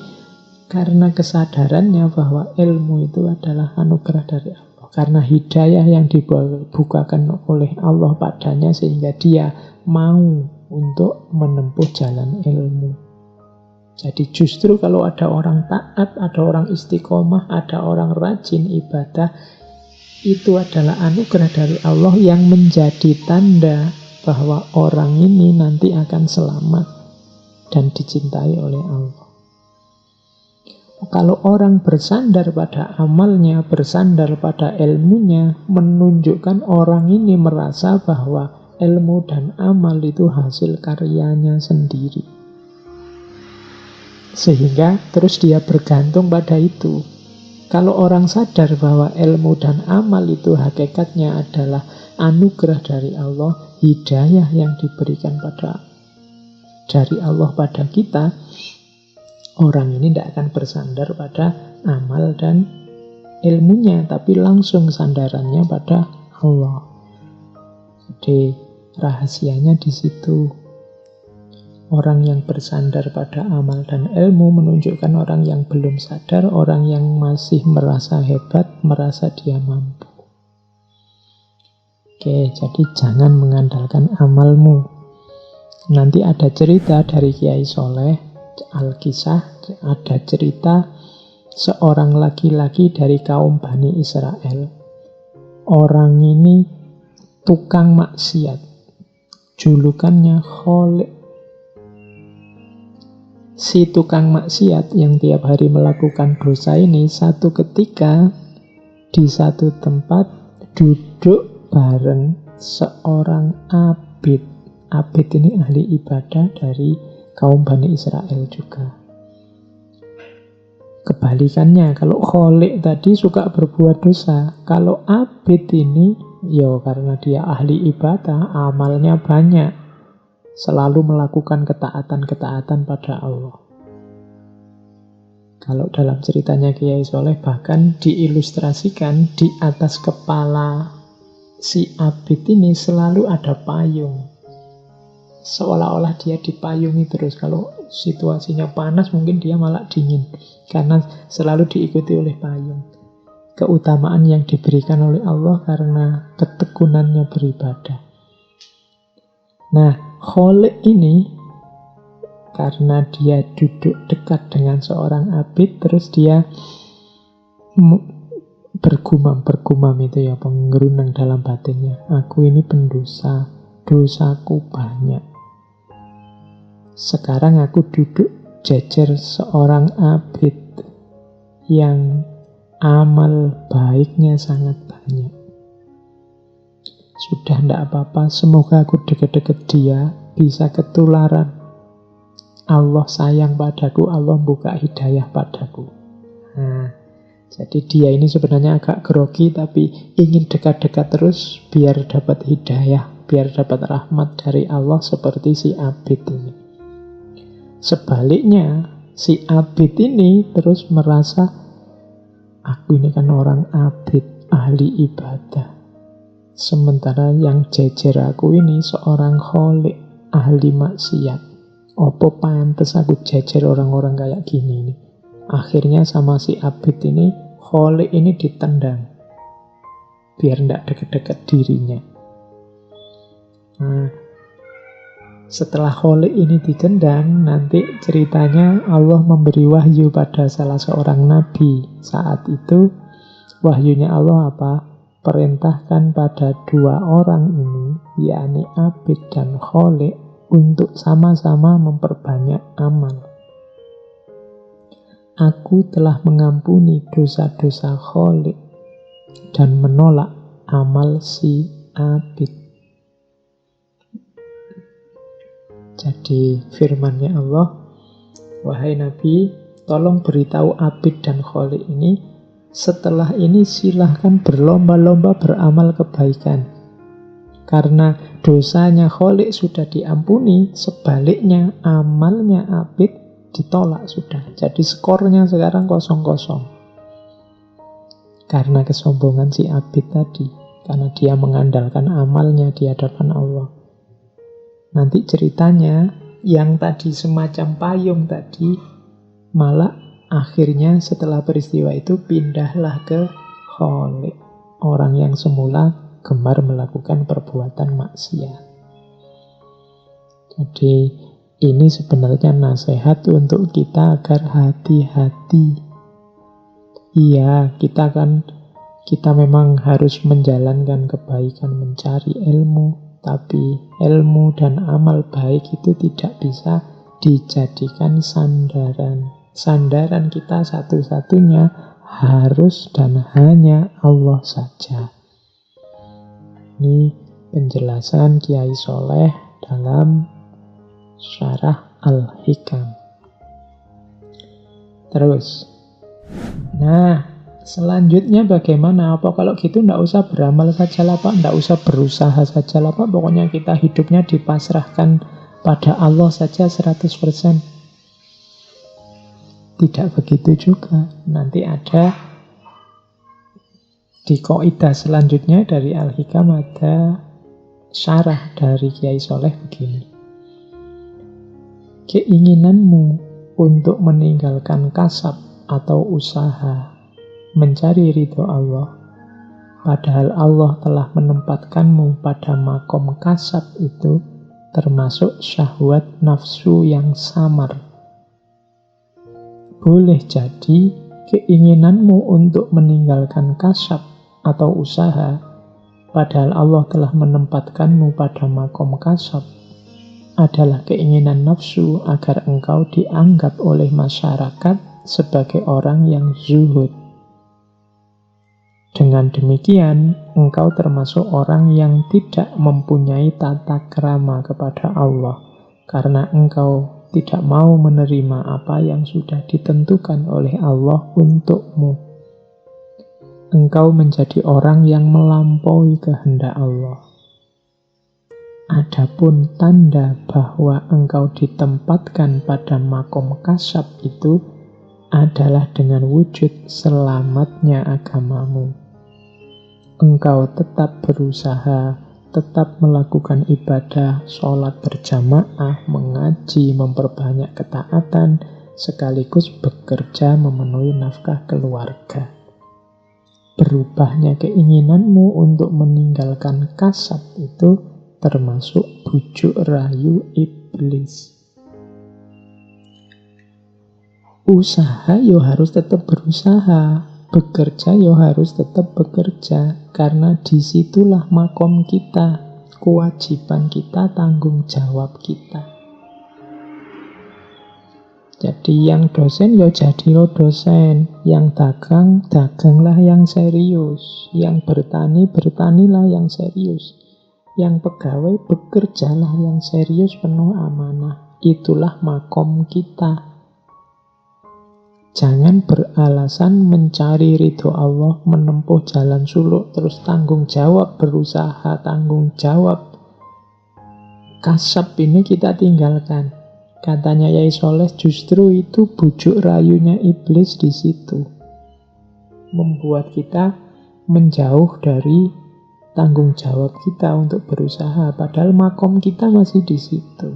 karena kesadarannya bahwa ilmu itu adalah anugerah dari Allah. Karena hidayah yang dibukakan oleh Allah padanya sehingga dia mau untuk menempuh jalan ilmu. Jadi justru kalau ada orang taat, ada orang istiqomah, ada orang rajin ibadah, Itu adalah anugerah dari Allah yang menjadi tanda bahwa orang ini nanti akan selamat dan dicintai oleh Allah. Kalau orang bersandar pada amalnya, bersandar pada ilmunya, menunjukkan orang ini merasa bahwa ilmu dan amal itu hasil karyanya sendiri. Sehingga terus dia bergantung pada itu. Kalau orang sadar bahwa ilmu dan amal itu hakikatnya adalah anugerah dari Allah, hidayah yang diberikan dari Allah pada kita, orang ini tidak akan bersandar pada amal dan ilmunya, tapi langsung sandarannya pada Allah. Jadi rahasianya di situ. Orang yang bersandar pada amal dan ilmu menunjukkan orang yang belum sadar, orang yang masih merasa hebat, merasa dia mampu. Oke, jadi jangan mengandalkan amalmu. Nanti ada cerita dari Kiai Soleh, Al-Kisah, ada cerita seorang laki-laki dari kaum Bani Israel. Orang ini tukang maksiat, julukannya Kholiq. Si tukang maksiat yang tiap hari melakukan dosa ini satu ketika di satu tempat duduk bareng seorang abid. Abid ini ahli ibadah dari kaum Bani Israel juga. Kebalikannya, kalau Kholiq tadi suka berbuat dosa, kalau abid ini, ya karena dia ahli ibadah, amalnya banyak, selalu melakukan ketaatan-ketaatan pada Allah. Kalau dalam ceritanya Kiai Soleh bahkan diilustrasikan di atas kepala si abid ini selalu ada payung. Seolah-olah dia dipayungi terus. Kalau situasinya panas mungkin dia malah dingin, karena selalu diikuti oleh payung. Keutamaan yang diberikan oleh Allah karena ketekunannya beribadah. Nah, Kholiq ini karena dia duduk dekat dengan seorang abid, terus dia bergumam itu ya, penggerunang dalam batinnya. Aku ini pendosa, dosaku banyak. Sekarang aku duduk jejer seorang abid yang amal baiknya sangat banyak. Sudah tidak apa-apa, semoga aku deket-deket dia, bisa ketularan. Allah sayang padaku, Allah buka hidayah padaku. Nah, jadi dia ini sebenarnya agak grogi, tapi ingin dekat-dekat terus biar dapat hidayah, biar dapat rahmat dari Allah seperti si abid ini. Sebaliknya, si abid ini terus merasa, aku ini kan orang abid, ahli ibadah. Sementara yang jejer aku ini seorang Kholiq, ahli maksiat. Apa pantes aku jejer orang-orang kayak gini nih. Akhirnya sama si abid ini, Kholiq ini ditendang biar tidak deket-deket dirinya. Nah, setelah Kholiq ini ditendang, nanti ceritanya Allah memberi wahyu pada salah seorang nabi. Saat itu wahyunya Allah apa? Perintahkan pada dua orang ini, yakni abid dan Kholiq, untuk sama-sama memperbanyak amal. Aku telah mengampuni dosa-dosa Kholiq dan menolak amal si abid. Jadi firman-Nya Allah, wahai Nabi, tolong beritahu abid dan Kholiq ini, setelah ini silahkan berlomba-lomba beramal kebaikan. Karena dosanya Kholiq sudah diampuni, sebaliknya amalnya abid ditolak sudah. Jadi skornya sekarang 0-0. Karena kesombongan si abid tadi. Karena dia mengandalkan amalnya di hadapan Allah. Nanti ceritanya, yang tadi semacam payung tadi, malah akhirnya setelah peristiwa itu pindahlah ke Kholiq. Orang yang semula gemar melakukan perbuatan maksiat. Jadi ini sebenarnya nasihat untuk kita agar hati-hati. Iya, kita Kita memang harus menjalankan kebaikan, mencari ilmu, tapi ilmu dan amal baik itu tidak bisa dijadikan sandaran. Sandaran kita satu-satunya harus dan hanya Allah saja. Ini penjelasan Kiai Soleh dalam Syarah Al-Hikam. Terus, nah selanjutnya bagaimana? Apa kalau gitu nggak usah beramal saja lah Pak, nggak usah berusaha saja lah Pak, pokoknya kita hidupnya dipasrahkan pada Allah saja 100%. Tidak begitu juga. Nanti ada di kaidah selanjutnya dari Al-Hikam ada syarah dari Kiai Soleh begini. Keinginanmu untuk meninggalkan kasab atau usaha mencari ridho Allah, padahal Allah telah menempatkanmu pada makom kasab itu, termasuk syahwat nafsu yang samar. Boleh jadi keinginanmu untuk meninggalkan kasab atau usaha, padahal Allah telah menempatkanmu pada makom kasab, adalah keinginan nafsu agar engkau dianggap oleh masyarakat sebagai orang yang zuhud. Dengan demikian, engkau termasuk orang yang tidak mempunyai tata krama kepada Allah, karena engkau tidak mau menerima apa yang sudah ditentukan oleh Allah untukmu. Engkau menjadi orang yang melampaui kehendak Allah. Adapun tanda bahwa engkau ditempatkan pada makom kasab itu adalah dengan wujud selamatnya agamamu. Engkau tetap berusaha, tetap melakukan ibadah, sholat berjamaah, mengaji, memperbanyak ketaatan, sekaligus bekerja memenuhi nafkah keluarga. Berubahnya keinginanmu untuk meninggalkan kasab itu termasuk bujuk rayu iblis. Usaha yo harus tetap berusaha, bekerja yo harus tetap bekerja, karena disitulah makom kita, kewajiban kita, tanggung jawab kita. Jadi yang dosen yo jadilah dosen, yang dagang, daganglah yang serius, yang bertani, bertanilah yang serius. Yang pegawai bekerjalah yang serius penuh amanah. Itulah makom kita. Jangan beralasan mencari ridho Allah, menempuh jalan suluk, terus tanggung jawab berusaha, tanggung jawab kasab ini kita tinggalkan. Katanya Yai Soleh, justru itu bujuk rayunya iblis di situ. Membuat kita menjauh dari tanggung jawab kita untuk berusaha, padahal makom kita masih di situ.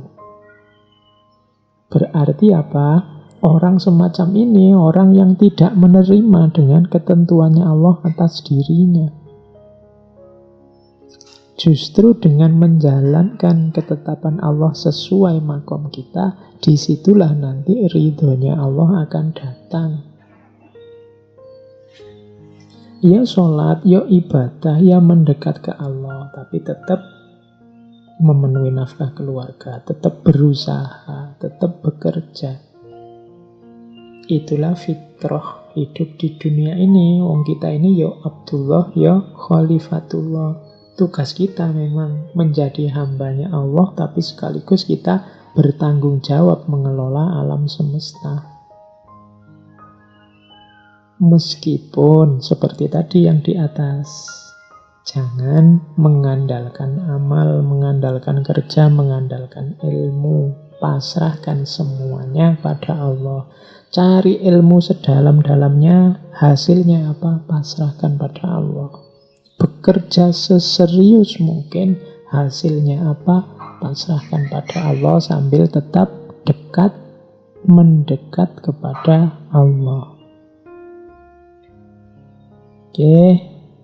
Berarti apa? Orang semacam ini, orang yang tidak menerima dengan ketentuannya Allah atas dirinya. Justru dengan menjalankan ketetapan Allah sesuai makom kita, disitulah nanti ridhonya Allah akan datang. Ya sholat, ya ibadah, ya mendekat ke Allah, tapi tetap memenuhi nafkah keluarga, tetap berusaha, tetap bekerja. Itulah fitrah hidup di dunia ini. Wong kita ini ya Abdullah, ya Khalifatullah. Tugas kita memang menjadi hambanya Allah, tapi sekaligus kita bertanggung jawab mengelola alam semesta. Meskipun seperti tadi yang di atas, jangan mengandalkan amal, mengandalkan kerja, mengandalkan ilmu. Pasrahkan semuanya pada Allah. Cari ilmu sedalam-dalamnya, hasilnya apa? Pasrahkan pada Allah. Bekerja seserius mungkin, hasilnya apa? Pasrahkan pada Allah sambil tetap dekat, mendekat kepada Allah. Oke,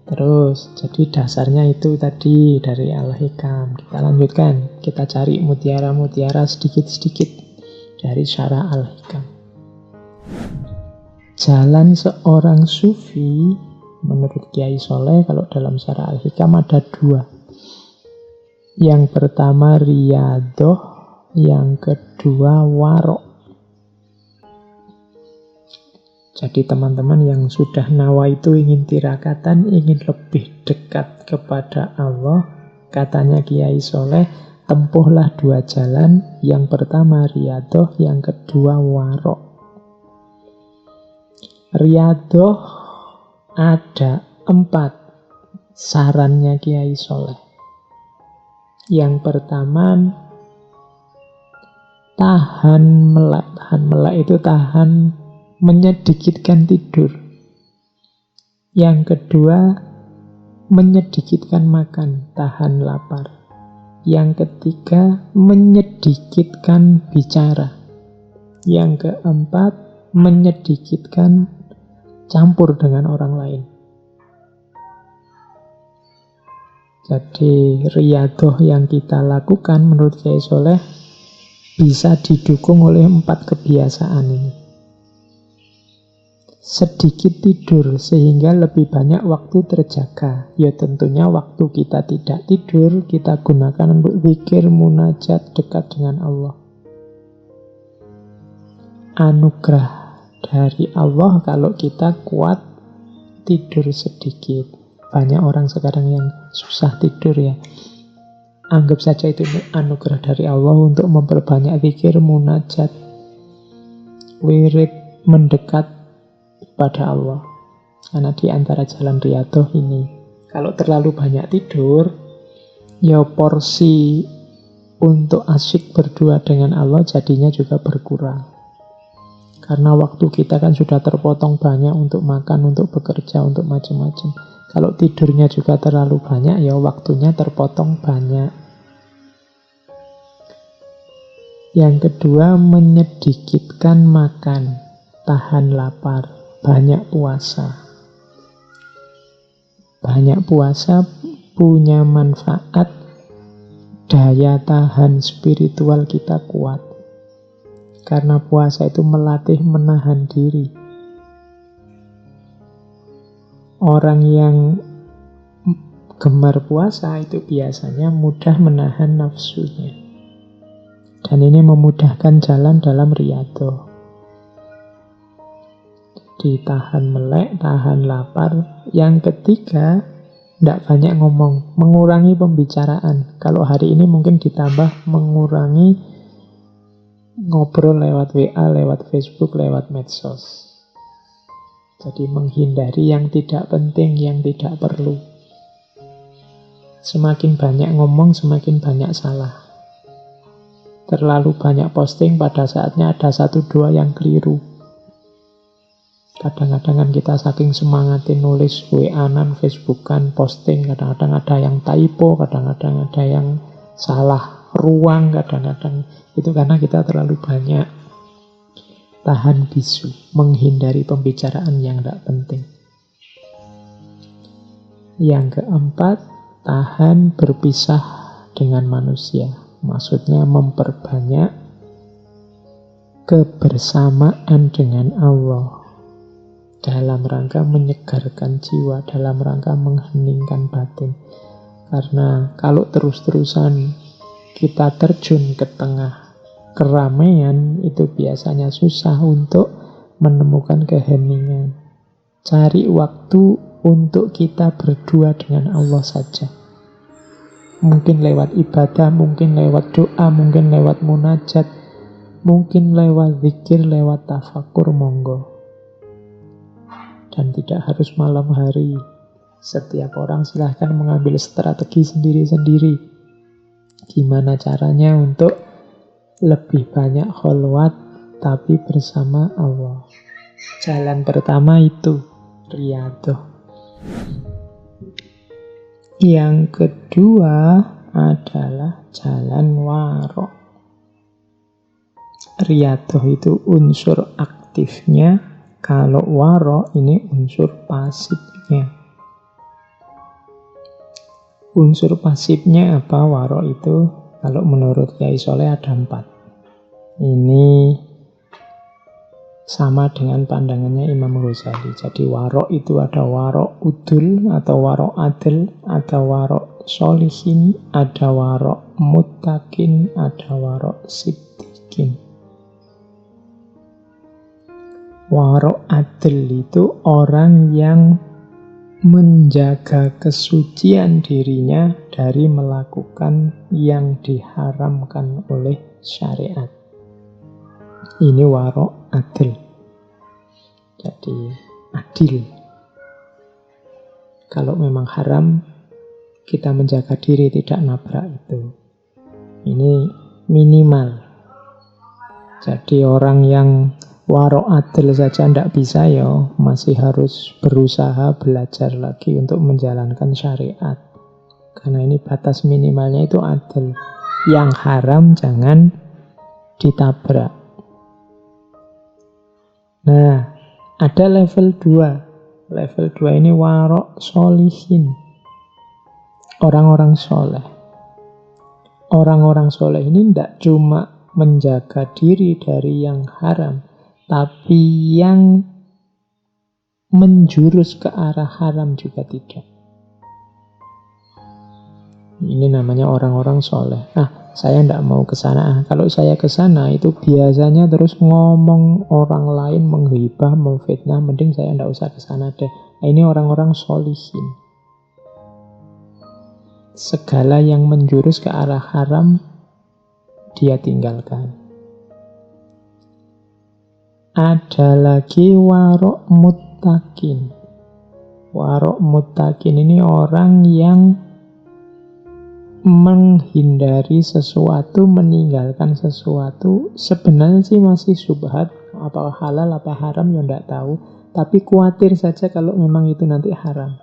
terus jadi dasarnya itu tadi dari Al-Hikam. Kita lanjutkan, kita cari mutiara-mutiara sedikit-sedikit dari syarah Al-Hikam. Jalan seorang sufi Menurut Kiai Soleh, kalau dalam Syarah Al-Hikam ada dua. Yang pertama riyadoh, yang kedua warok. Jadi teman-teman yang sudah nawaitu ingin tirakatan, ingin lebih dekat kepada Allah, katanya Kiai Soleh, tempuhlah dua jalan. Yang pertama riyadoh, yang kedua warok. Riyadoh ada 4 sarannya Kiai Soleh. Yang pertama, tahan melek. Tahan melek itu tahan menyedikitkan tidur. Yang kedua, menyedikitkan makan, tahan lapar. Yang ketiga, menyedikitkan bicara. Yang keempat, menyedikitkan campur dengan orang lain. Jadi riyadoh yang kita lakukan menurut Kiai Soleh bisa didukung oleh 4 kebiasaan ini. Sedikit tidur sehingga lebih banyak waktu terjaga. Ya tentunya waktu kita tidak tidur kita gunakan untuk zikir, munajat, dekat dengan Allah. Anugerah dari Allah kalau kita kuat tidur sedikit. Banyak orang sekarang yang susah tidur ya. Anggap saja itu anugerah dari Allah untuk memperbanyak zikir, munajat, wirid, mendekat pada Allah. Karena di antara jalan riyadoh ini, kalau terlalu banyak tidur, ya porsi untuk asyik berdua dengan Allah jadinya juga berkurang. Karena waktu kita kan sudah terpotong banyak untuk makan, untuk bekerja, untuk macam-macam. Kalau tidurnya juga terlalu banyak, ya waktunya terpotong banyak. Yang kedua, menyedikitkan makan, tahan lapar, banyak puasa. Banyak puasa punya manfaat, daya tahan spiritual kita kuat. Karena puasa itu melatih menahan diri. Orang yang gemar puasa itu biasanya mudah menahan nafsunya. Dan ini memudahkan jalan dalam riyadoh. Ditahan melek, tahan lapar. Yang ketiga, tidak banyak ngomong, mengurangi pembicaraan. Kalau hari ini mungkin ditambah mengurangi ngobrol lewat WA, lewat Facebook, lewat medsos. Jadi menghindari yang tidak penting, yang tidak perlu. Semakin banyak ngomong, semakin banyak salah. Terlalu banyak posting, pada saatnya ada 1-2 yang keliru. Kadang-kadang kita saking semangatin nulis WA-an, Facebook-an, posting, kadang-kadang ada yang typo, kadang-kadang ada yang salah ruang, kadang-kadang itu karena kita terlalu banyak tahan bisu, menghindari pembicaraan yang tidak penting. Yang keempat, tahan berpisah dengan manusia. Maksudnya memperbanyak kebersamaan dengan Allah. Dalam rangka menyegarkan jiwa, dalam rangka mengheningkan batin. Karena kalau terus-terusan kita terjun ke tengah keramaian, itu biasanya susah untuk menemukan keheningan. Cari waktu untuk kita berdua dengan Allah saja. Mungkin lewat ibadah, mungkin lewat doa, mungkin lewat munajat, mungkin lewat zikir, lewat tafakur, monggo. Dan tidak harus malam hari. Setiap orang silahkan mengambil strategi sendiri-sendiri. Gimana caranya untuk lebih banyak kholwat tapi bersama Allah. Jalan pertama itu riyadoh. Yang kedua adalah jalan warok. Riyadoh itu unsur aktifnya, kalau warok ini unsur pasifnya. Unsur pasifnya apa warok itu? Kalau menurut Kiai Soleh ada 4. Ini Sama dengan pandangannya Imam Ghazali. Jadi warok itu ada warok udul atau warok adil, ada warok solihin, ada warok muttaqin, ada warok siddiqin. Warok adil itu orang yang menjaga kesucian dirinya dari melakukan yang diharamkan oleh syariat. Ini warok adil. Jadi adil. Kalau memang haram, kita menjaga diri tidak nabrak itu. Ini minimal. Jadi orang yang warok adil saja tidak bisa ya, masih harus berusaha belajar lagi untuk menjalankan syariat. Karena ini batas minimalnya itu adil. Yang haram jangan ditabrak. Nah, ada level 2. Level 2 ini warok solihin. Orang-orang soleh. Orang-orang soleh ini tidak cuma menjaga diri dari yang haram, tapi yang menjurus ke arah haram juga tidak. Ini namanya orang-orang soleh. Saya tidak mau ke sana. Kalau saya ke sana itu biasanya terus ngomong orang lain, menghibah, memfitnah. Mending saya tidak usah ke sana deh. Ini orang-orang solihin. Segala yang menjurus ke arah haram dia tinggalkan. Ada lagi warok muttaqin. Warok muttaqin ini orang yang menghindari sesuatu, meninggalkan sesuatu. Sebenarnya sih masih syubhat, apakah halal, apa haram ya tidak tahu. Tapi khawatir saja kalau memang itu nanti haram.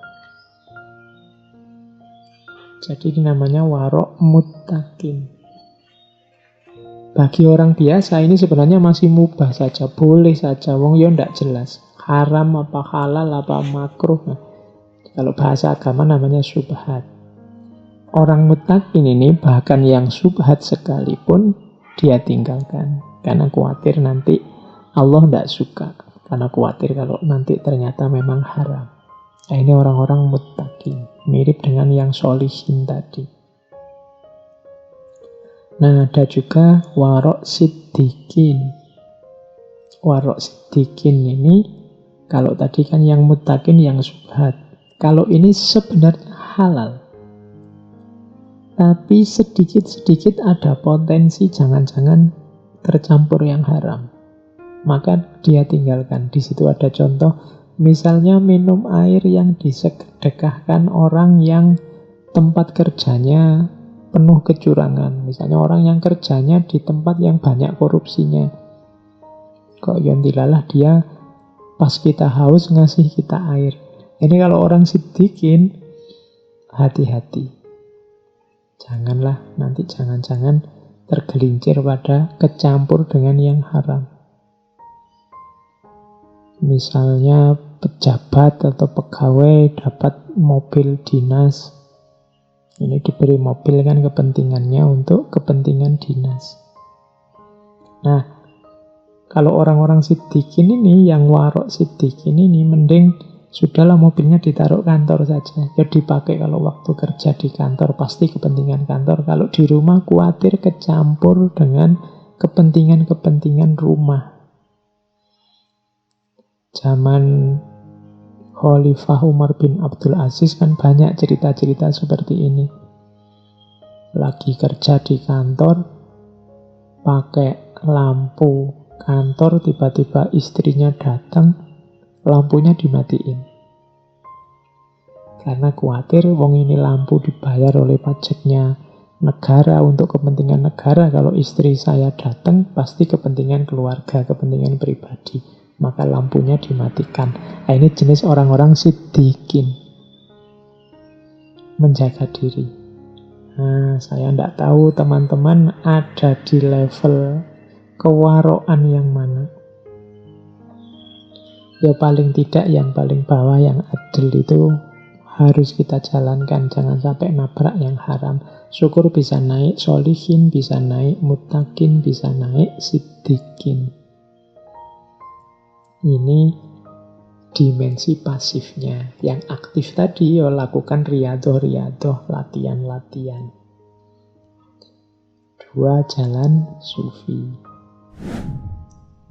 Jadi ini namanya warok muttaqin. Bagi orang biasa ini sebenarnya masih mubah saja, boleh saja. Wong ya tidak jelas haram apa halal apa makruh. Nah, kalau bahasa agama namanya syubhat. Orang muttaqin ini bahkan yang syubhat sekalipun dia tinggalkan. Karena khawatir nanti Allah tidak suka. Karena khawatir kalau nanti ternyata memang haram. Nah, ini orang-orang muttaqin. Mirip dengan yang solihin tadi. Nah, ada juga warok siddiqin. Warok siddiqin ini, kalau tadi kan yang muttaqin, yang syubhat. Kalau ini sebenarnya halal. Tapi sedikit-sedikit ada potensi jangan-jangan tercampur yang haram. Maka dia tinggalkan. Di situ ada contoh, misalnya minum air yang disedekahkan orang yang tempat kerjanya penuh kecurangan. Misalnya orang yang kerjanya di tempat yang banyak korupsinya. Kok yontilalah dia pas kita haus ngasih kita air. Ini kalau orang siddiqin, hati-hati. Janganlah nanti jangan-jangan tergelincir pada kecampur dengan yang haram. Misalnya pejabat atau pegawai dapat mobil dinas. Ini diberi mobil kan kepentingannya untuk kepentingan dinas. Nah, kalau orang-orang siddiqin ini, yang warok siddiqin ini, mending sudahlah mobilnya ditaruh kantor saja. Ya dipakai kalau waktu kerja di kantor, pasti kepentingan kantor. Kalau di rumah khawatir kecampur dengan kepentingan-kepentingan rumah. Zaman Khalifah Umar bin Abdul Aziz kan banyak cerita-cerita seperti ini. Lagi kerja di kantor, pakai lampu kantor, tiba-tiba istrinya datang, lampunya dimatiin. Karena khawatir wong ini lampu dibayar oleh pajaknya negara, untuk kepentingan negara. Kalau istri saya datang, pasti kepentingan keluarga, kepentingan pribadi. Maka lampunya dimatikan. Nah, ini jenis orang-orang siddiqin. Menjaga diri. Nah, saya tidak tahu teman-teman ada di level kewaroan yang mana. Ya paling tidak yang paling bawah, yang adil itu harus kita jalankan. Jangan sampai nabrak yang haram. Syukur bisa naik solihin, bisa naik muttaqin, bisa naik siddiqin. Ini dimensi pasifnya. Yang aktif tadi ya lakukan riyadhah, latihan-latihan. 2 jalan sufi.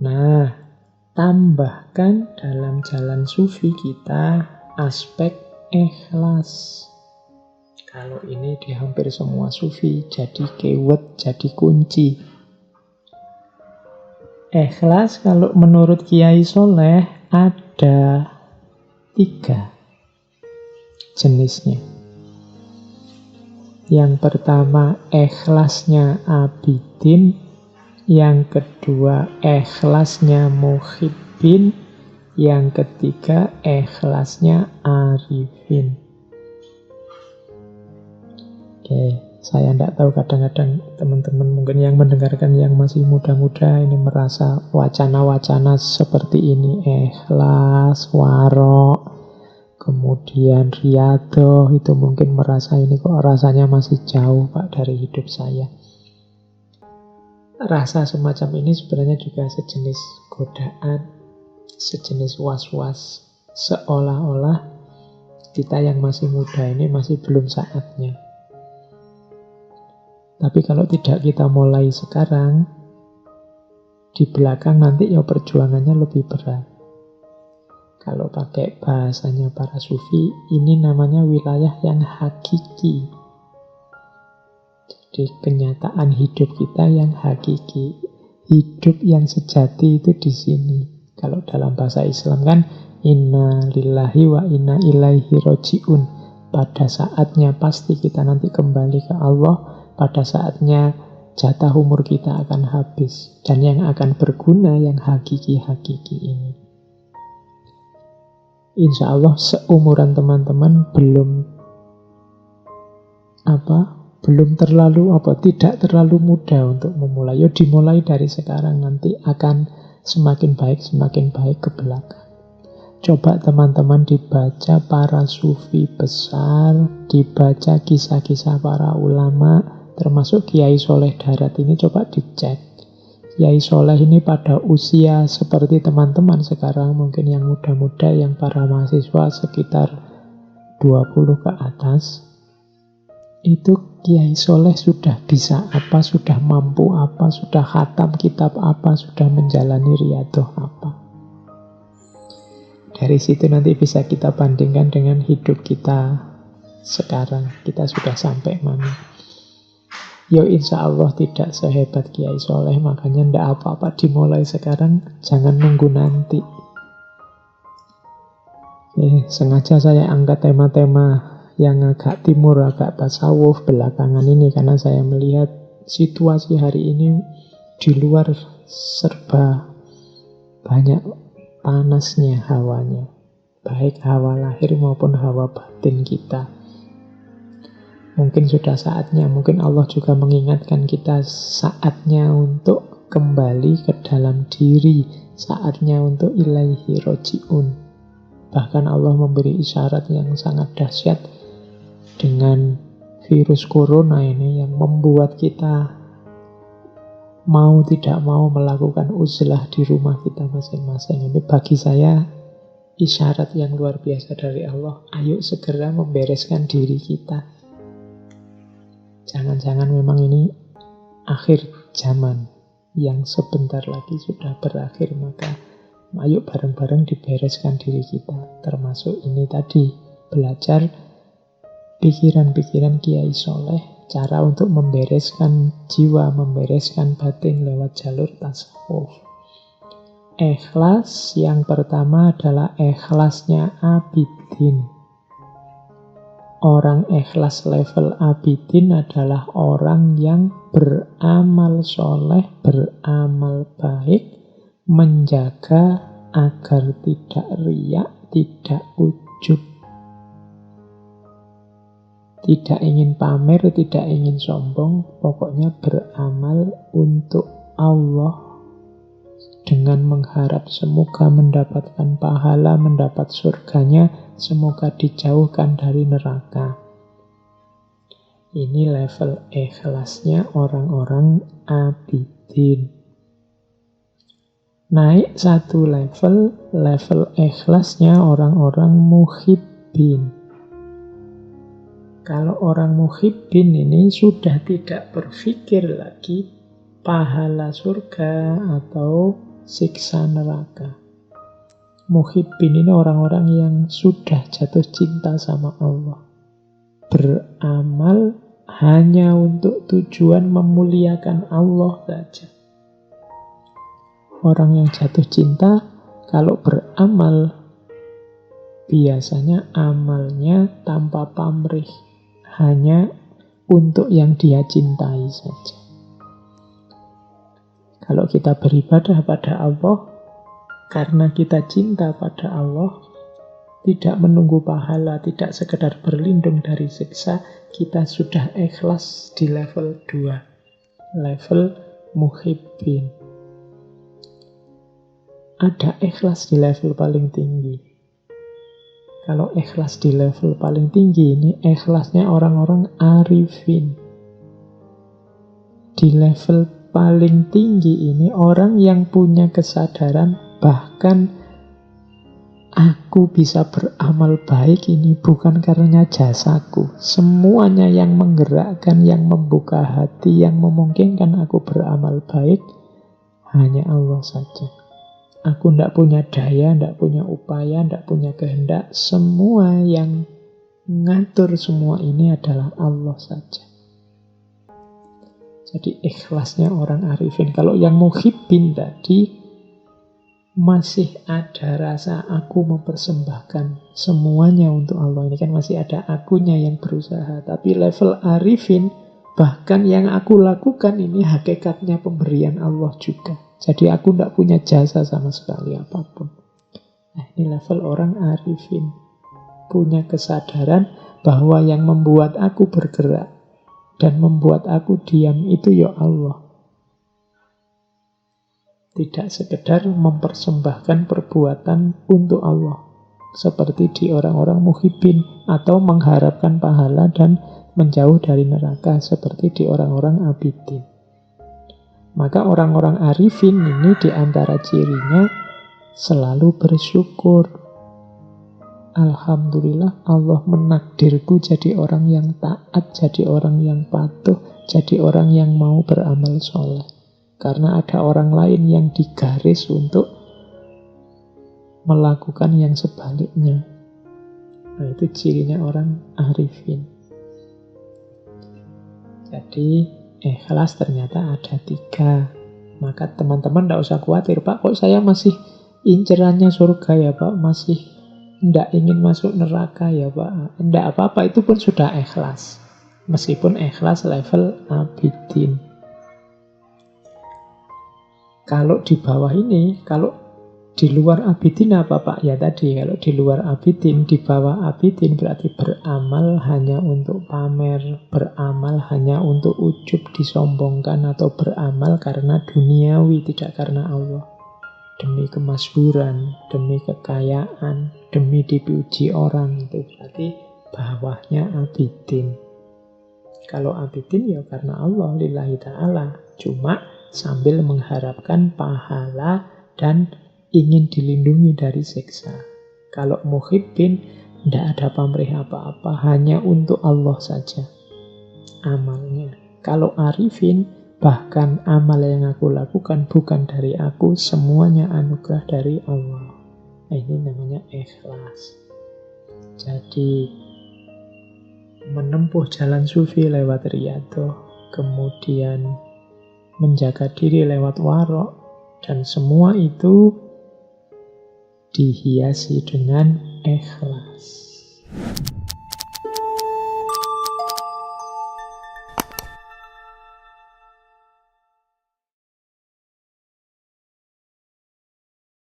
Nah, tambahkan dalam jalan sufi kita aspek ikhlas. Kalau ini di hampir semua sufi jadi keyword, jadi kunci. Ikhlas kalau menurut Kiai Soleh ada 3 jenisnya. Yang pertama ikhlasnya abidin, yang kedua ikhlasnya muhibbin, yang ketiga ikhlasnya arifin. Oke, saya tidak tahu, kadang-kadang teman-teman mungkin yang mendengarkan yang masih muda-muda ini merasa wacana-wacana seperti ini, ikhlas, warok, kemudian riyadhah, itu mungkin merasa ini kok rasanya masih jauh Pak dari hidup saya. Rasa semacam ini sebenarnya juga sejenis godaan, sejenis was-was, seolah-olah kita yang masih muda ini masih belum saatnya. Tapi kalau tidak kita mulai sekarang, di belakang nanti ya perjuangannya lebih berat. Kalau pakai bahasanya para sufi, ini namanya wilayah yang hakiki. Jadi kenyataan hidup kita yang hakiki. Hidup yang sejati itu di sini. Kalau dalam bahasa Islam kan, inna lillahi wa inna ilaihi roji'un. Pada saatnya pasti kita nanti kembali ke Allah. Pada saatnya jatah umur kita akan habis. Dan yang akan berguna yang hakiki-hakiki ini. Insya Allah seumuran teman-teman belum tidak terlalu mudah untuk memulai. Ya dimulai dari sekarang, nanti akan semakin baik ke belakang. Coba teman-teman dibaca para sufi besar, dibaca kisah-kisah para ulama, termasuk Kiai Soleh Darat ini coba dicek. Kiai Soleh ini pada usia seperti teman-teman sekarang, mungkin yang muda-muda, yang para mahasiswa sekitar 20 ke atas, itu Kiai Soleh sudah bisa apa, sudah mampu apa, sudah khatam kitab apa, sudah menjalani riyadhah apa. Dari situ nanti bisa kita bandingkan dengan hidup kita sekarang. Kita sudah sampai mana. Ya insya Allah tidak sehebat Kiai Soleh, makanya tidak apa-apa dimulai sekarang, jangan nunggu nanti. Sengaja saya angkat tema-tema yang agak timur, agak tasawuf belakangan ini, karena saya melihat situasi hari ini di luar serba banyak panasnya hawanya, baik hawa lahir maupun hawa batin kita. Mungkin sudah saatnya, mungkin Allah juga mengingatkan kita, saatnya untuk kembali ke dalam diri, saatnya untuk ilaihi roji'un. Bahkan Allah memberi isyarat yang sangat dahsyat dengan virus corona ini yang membuat kita mau tidak mau melakukan uzlah di rumah kita masing-masing. Ini bagi saya isyarat yang luar biasa dari Allah. Ayo segera membereskan diri kita. Jangan-jangan memang ini akhir zaman yang sebentar lagi sudah berakhir, maka ayo bareng-bareng dibereskan diri kita. Termasuk ini tadi, belajar pikiran-pikiran Kiai Soleh, cara untuk membereskan jiwa, membereskan batin lewat jalur tasawuf. Ikhlas yang pertama adalah ikhlasnya abidin. Orang ikhlas level abidin adalah orang yang beramal soleh, beramal baik, menjaga agar tidak riak, tidak ujub, tidak ingin pamer, tidak ingin sombong, pokoknya beramal untuk Allah dengan mengharap semoga mendapatkan pahala, mendapat surganya, semoga dijauhkan dari neraka. Ini level ikhlasnya orang-orang abidin. naik satu level, level ikhlasnya orang-orang muhibbin. Kalau orang muhibbin ini sudah tidak berpikir lagi pahala surga atau siksa neraka. Muhibbin ini orang-orang yang sudah jatuh cinta sama Allah. Beramal hanya untuk tujuan memuliakan Allah saja. Orang yang jatuh cinta kalau beramal biasanya amalnya tanpa pamrih, hanya untuk yang dia cintai saja. Kalau kita beribadah pada Allah karena kita cinta pada Allah, tidak menunggu pahala, tidak sekedar berlindung dari siksa, kita sudah ikhlas di level 2, level muhibbin. Ada ikhlas di level paling tinggi. Kalau ikhlas di level paling tinggi ini, ikhlasnya orang-orang arifin. Di level paling tinggi ini, orang yang punya kesadaran bahkan aku bisa beramal baik ini bukan karena jasaku. Semuanya yang menggerakkan, yang membuka hati, yang memungkinkan aku beramal baik hanya Allah saja. Aku tidak punya daya, tidak punya upaya, tidak punya kehendak. Semua yang ngatur semua ini adalah Allah saja. Jadi ikhlasnya orang arifin. Kalau yang muhibbin tadi, masih ada rasa aku mempersembahkan semuanya untuk Allah. Ini kan masih ada akunya yang berusaha. Tapi level arifin, bahkan yang aku lakukan ini hakikatnya pemberian Allah juga. Jadi aku tidak punya jasa sama sekali apapun. Nah, ini level orang arifin. Punya kesadaran bahwa yang membuat aku bergerak dan membuat aku diam itu ya Allah. Tidak sekedar mempersembahkan perbuatan untuk Allah. Seperti di orang-orang muhibbin atau mengharapkan pahala dan menjauh dari neraka. Seperti di orang-orang abidin. Maka orang-orang arifin ini diantara cirinya selalu bersyukur. Alhamdulillah Allah menakdirku jadi orang yang taat, jadi orang yang patuh, jadi orang yang mau beramal soleh. Karena ada orang lain yang digaris untuk melakukan yang sebaliknya. Nah, itu cirinya orang arifin. Jadi ikhlas ternyata ada 3. Maka teman-teman tidak usah khawatir, Pak, kok saya masih incerannya surga ya Pak, masih tidak ingin masuk neraka ya Pak. Tidak apa-apa, itu pun sudah ikhlas. Meskipun ikhlas level abidin. Kalau di bawah ini, kalau di luar abidin apa Pak? Ya tadi, kalau di luar abidin, di bawah abidin berarti beramal hanya untuk pamer, beramal hanya untuk ujub disombongkan, atau beramal karena duniawi, tidak karena Allah. Demi kemasyhuran, demi kekayaan, demi dipuji orang, itu berarti bawahnya abidin. Kalau abidin ya karena Allah, lillahi ta'ala. Cuma sambil mengharapkan pahala dan ingin dilindungi dari siksa. Kalau muhibbin, tidak ada pamrih apa-apa, hanya untuk Allah saja amalnya. Kalau arifin, bahkan amal yang aku lakukan bukan dari aku, semuanya anugerah dari Allah. Nah, ini namanya ikhlas. Jadi menempuh jalan sufi lewat riyadhah, kemudian menjaga diri lewat warok, dan semua itu dihiasi dengan ikhlas.